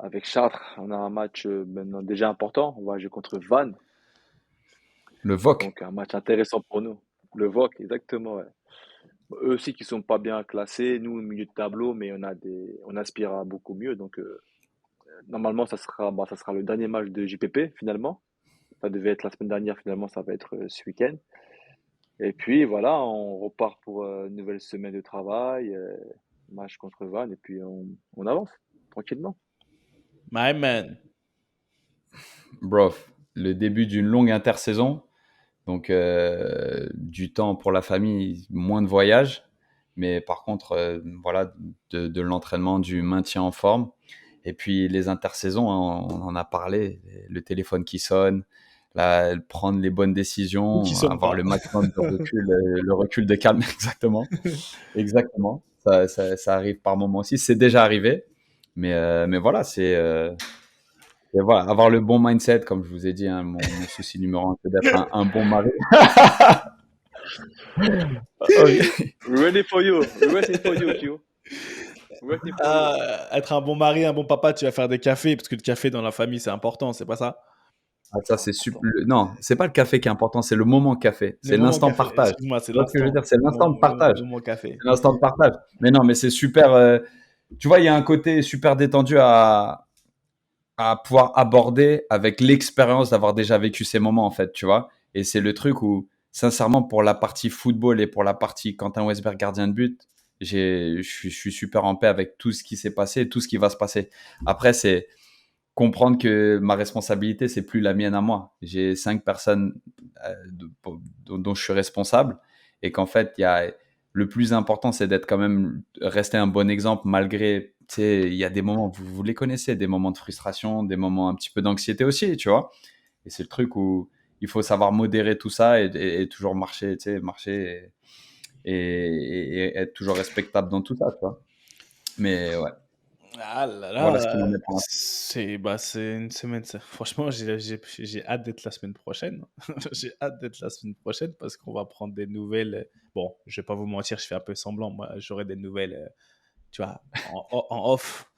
Avec Chartres, on a un match maintenant déjà important. On va jouer contre Vannes. Le VOC. Donc, un match intéressant pour nous. Le VOC, exactement, ouais. Eux aussi qui sont pas bien classés, nous au milieu de tableau, mais on aspire à beaucoup mieux. Donc, normalement, ça sera le dernier match de JPP finalement. Ça devait être la semaine dernière, finalement, ça va être ce week-end. Et puis voilà, on repart pour une nouvelle semaine de travail, match contre Vannes, et puis on avance tranquillement. My man. Bro, le début d'une longue intersaison. Donc, du temps pour la famille, moins de voyages. Mais par contre, voilà, de l'entraînement, du maintien en forme. Et puis, les intersaisons, hein, on en a parlé. Le téléphone qui sonne, prendre les bonnes décisions, Qui sonne avoir pas. le maximum de recul, le recul de calme. Exactement. Exactement. Ça arrive par moments aussi. C'est déjà arrivé. Mais voilà, Et voilà, avoir le bon mindset, comme je vous ai dit, hein, mon souci numéro un, c'est d'être un bon mari. Ok. Ready for you. Ready for you, Kyo. Ready for you. Être un bon mari, un bon papa, tu vas faire des cafés, parce que le café dans la famille, c'est important, c'est pas ça? Ah, ça, c'est super. Non, c'est pas le café qui est important, c'est le moment café. Le C'est moment l'instant café, partage. excuse-moi, c'est Tu vois ce que je veux l'instant. dire? C'est l'instant de partage. Le moment café. C'est l'instant de partage. Mais non, mais c'est super. Tu vois, il y a un côté super détendu à pouvoir aborder avec l'expérience d'avoir déjà vécu ces moments, en fait, tu vois. Et c'est le truc où, sincèrement, pour la partie football et pour la partie Quentin Westberg, gardien de but, je suis super en paix avec tout ce qui s'est passé et tout ce qui va se passer. Après, c'est comprendre que ma responsabilité, c'est plus la mienne à moi. J'ai 5 personnes dont je suis responsable et qu'en fait, le plus important, c'est d'être quand même rester un bon exemple malgré, tu sais, il y a des moments, vous les connaissez, des moments de frustration, des moments un petit peu d'anxiété aussi, tu vois. Et c'est le truc où il faut savoir modérer tout ça et toujours marcher, tu sais, marcher et être toujours respectable dans tout ça, tu vois. Mais ouais, Ah là voilà ce qu'il en là, est pour l'instant. c'est une semaine. Franchement, j'ai hâte d'être la semaine prochaine. J'ai hâte d'être la semaine prochaine parce qu'on va prendre des nouvelles. Bon, je vais pas vous mentir, je fais un peu semblant. Moi, j'aurai des nouvelles, tu vois, en off.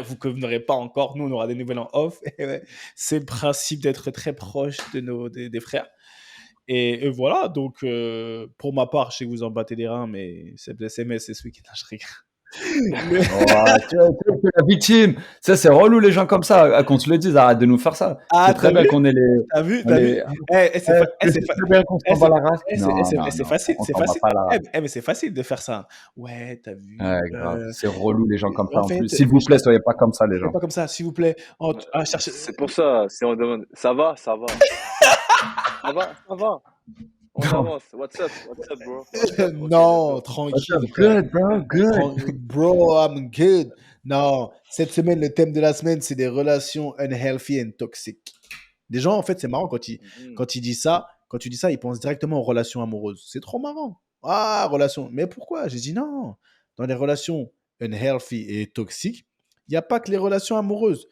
Vous connaîtrez pas encore. Nous, on aura des nouvelles en off. Et ouais, c'est le principe d'être très proche des frères. Et voilà, donc pour ma part, je sais que vous en battez les reins, mais c'est le SMS, c'est ce week-end. Je rigole. Oh, tu vois, t'es la victime. Ça, c'est relou, les gens comme ça. Qu'on se le dise, arrête de nous faire ça. Ah, C'est très bien qu'on ait les. T'as vu, on t'as vu? les- C'est c'est très bien qu'on s'en bat la race. Non, non, c'est non, facile, on c'est s'en bat facile. pas la race. Mais c'est facile de faire ça. Ouais, t'as vu? Ouais, grave. C'est relou, les gens comme ça En en fait, plus. S'il vous plaît, soyez pas comme ça, les fais gens. pas comme ça, s'il vous plaît. Oh, cherche. C'est pour ça, si on demande, ça va, ça va. Ça va, ça va. On Non. avance. What's up, bro? What's up? Ok, Non, let's go. tranquille, frère. Good, bro, good. Bro, I'm good. Non, cette semaine, le thème de la semaine, c'est des relations unhealthy and toxic. Des gens, en fait, c'est marrant Mhm. quand tu dis ça, ils pensent directement aux relations amoureuses. C'est trop marrant. Ah, relation. Mais pourquoi? J'ai dit non. Dans les relations unhealthy et toxiques, il n'y a pas que les relations amoureuses.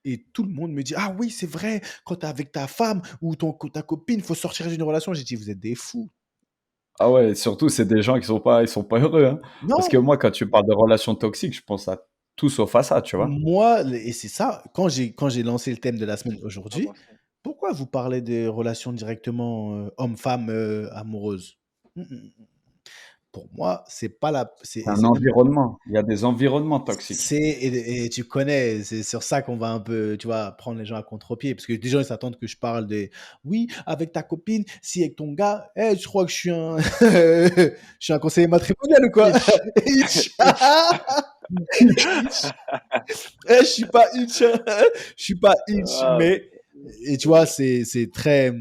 Et tout le monde me dit, ah oui, c'est vrai, quand tu es avec ta femme ou ta copine, il faut sortir d'une relation. J'ai dit, vous êtes des fous. Ah ouais, surtout, c'est des gens qui ils sont pas heureux, hein. Parce que Non, moi, quand tu parles de relations toxiques, je pense à tout sauf à ça, tu vois. moi, et c'est ça, quand j'ai lancé le thème de la semaine Ah, aujourd'hui, moi, c'est- pourquoi vous parlez des relations directement homme-femme amoureuses? Mm, mm, mm. Pour moi, c'est pas la. C'est un environnement. Il y a des environnements toxiques. Et tu connais, c'est sur ça qu'on va un peu, tu vois, prendre les gens à contre-pied. Parce que des gens, ils s'attendent que je parle de oui, avec ta copine, si avec ton gars, je crois que je suis un, je suis un conseiller matrimonial ou quoi? Hitch. Hitch. Je suis pas Hitch. Je suis pas Hitch. Ah, Mais, et tu vois, c'est très,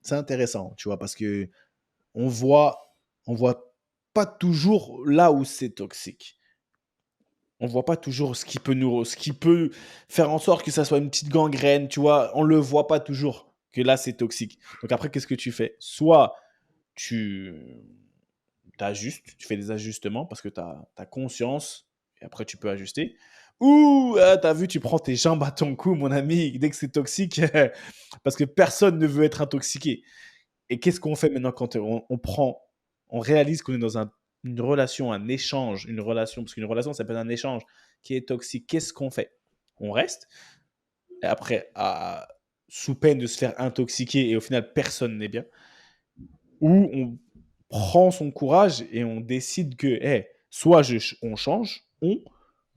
c'est intéressant, tu vois, parce que on voit pas toujours là où c'est toxique. On voit pas toujours ce qui peut faire en sorte que ça soit une petite gangrène, tu vois. On le voit pas toujours que là c'est toxique. Donc après, qu'est-ce que tu fais? Soit tu t'ajustes, tu fais des ajustements parce que tu as conscience et après tu peux ajuster. Ou t'as vu, tu prends tes jambes à ton cou, mon ami, dès que c'est toxique, parce que personne ne veut être intoxiqué. Et qu'est-ce qu'on fait maintenant quand on réalise qu'on est dans une relation, un échange, une relation, parce qu'une relation, ça s'appelle un échange qui est toxique. Qu'est-ce qu'on fait? On reste, et après, sous peine de se faire intoxiquer, et au final, personne n'est bien. Ou on prend son courage et on décide que, soit on change,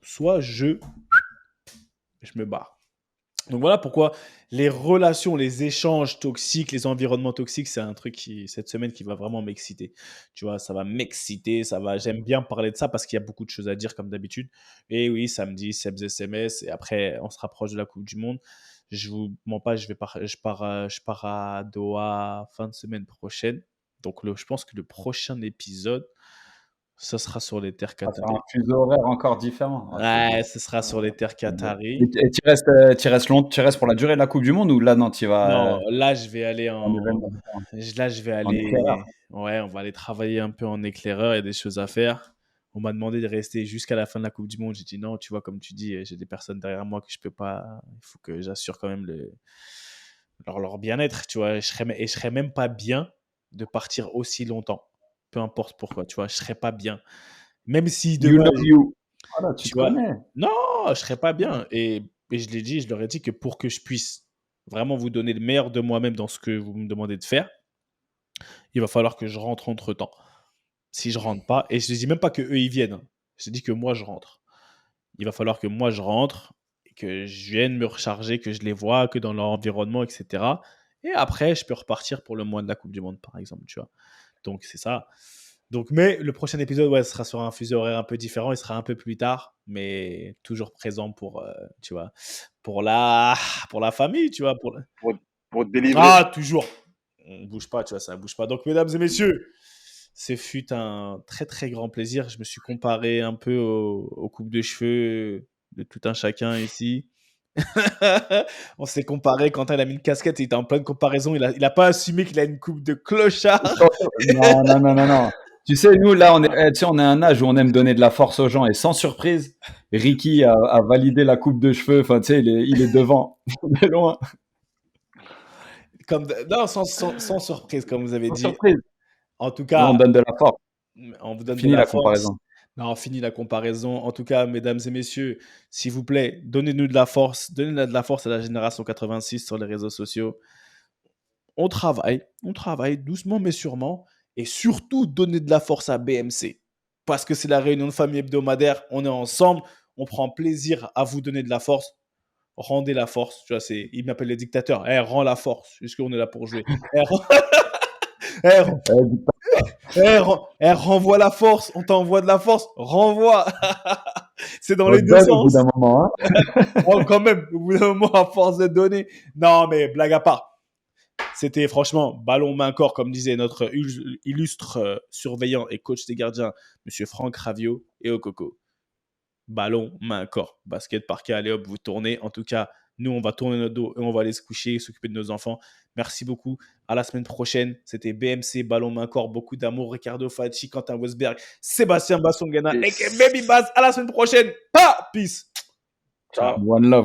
soit je me barre. Donc voilà pourquoi les relations, les échanges toxiques, les environnements toxiques, c'est un truc cette semaine qui va vraiment m'exciter. Tu vois, ça va m'exciter, j'aime bien parler de ça parce qu'il y a beaucoup de choses à dire comme d'habitude. Et oui, samedi, Seb's SMS, et après, on se rapproche de la Coupe du Monde. Je vous mens pas, je pars à Doha fin de semaine prochaine. Donc je pense que le prochain épisode, ça sera sur les terres Ça sera qataries. un fuseau horaire encore différent. Ouais, c'est Ouais, bien. ce sera sur les terres C'est bien. qataries. Et tu restes pour la durée de la Coupe du Monde ou là, non, tu vas Non, là, je vais aller en événement différent, là, je vais en aller, éclaireur? ouais, on va aller travailler un peu en éclaireur, il y a des choses à faire. On m'a demandé de rester jusqu'à la fin de la Coupe du Monde. J'ai dit non, tu vois, comme tu dis, j'ai des personnes derrière moi que je peux pas. Il faut que j'assure quand même leur bien-être, tu vois. Et je serais même pas bien de partir aussi longtemps. Peu importe pourquoi, tu vois, je serais pas bien. Même si You demain, know you. Voilà, tu tu te vois, connais. non, je serais pas bien. Et je l'ai dit, je leur ai dit que pour que je puisse vraiment vous donner le meilleur de moi-même dans ce que vous me demandez de faire, il va falloir que je rentre entre-temps. Si je rentre pas, et je ne dis même pas que eux ils viennent, hein. Je dis que moi je rentre. Il va falloir que moi je rentre, et que je vienne me recharger, que je les vois, que dans leur environnement, etc. Et après, je peux repartir pour le mois de la Coupe du Monde, par exemple, tu vois. Donc c'est ça. Donc, mais le prochain épisode, ouais, sera sur un fuseau horaire un peu différent, il sera un peu plus tard, mais toujours présent pour, tu vois, pour la famille, tu vois. Pour, pour te délivrer. Ah, toujours. On bouge pas, tu vois, ça bouge pas. Donc, mesdames et messieurs, ce fut un très très grand plaisir. Je me suis comparé un peu aux coupes de cheveux de tout un chacun ici. On s'est comparé. Quentin, il a mis une casquette, il était en pleine comparaison. Il a pas assumé qu'il a une coupe de clochard. Non, non, non, non, non. Tu sais, nous, là, tu sais, on est à un âge où on aime donner de la force aux gens. Et sans surprise, Ricky a validé la coupe de cheveux. Enfin, tu sais, il est devant. Il est loin. Non, sans surprise, comme vous avez Sans dit. surprise. En tout Nous, cas, on donne de la force. on vous donne de Fini la la force. comparaison. Non, fini la comparaison. En tout cas, mesdames et messieurs, s'il vous plaît, donnez-nous de la force. Donnez de la force à la génération 86 sur les réseaux sociaux. On travaille doucement mais sûrement. Et surtout, donnez de la force à BMC. Parce que c'est la réunion de famille hebdomadaire. On est ensemble. On prend plaisir à vous donner de la force. Rendez la force. Tu vois, il m'appelle le dictateur. Eh, rends la force. Puisqu'on est là pour jouer. Renvoie la force. On t'envoie de la force. Renvoie. C'est dans On les deux donne au bout sens. d'un moment. Hein. Oh, quand même, au bout d'un moment, à force de donner. Non, mais blague à part. C'était franchement ballon main-corps, comme disait notre illustre surveillant et coach des gardiens, monsieur Franck Raviot et Okoko. Ballon main-corps. Basket, parquet, allez hop, vous tournez. En tout cas, nous, on va tourner notre dos et on va aller se coucher, s'occuper de nos enfants. Merci beaucoup. À la semaine prochaine. C'était BMC, ballon main-corps. Beaucoup d'amour. Ricardo Facci, Quentin Westberg, Sébastien Bassongana et Baby Bass. À la semaine prochaine. Peace. Ciao. One love.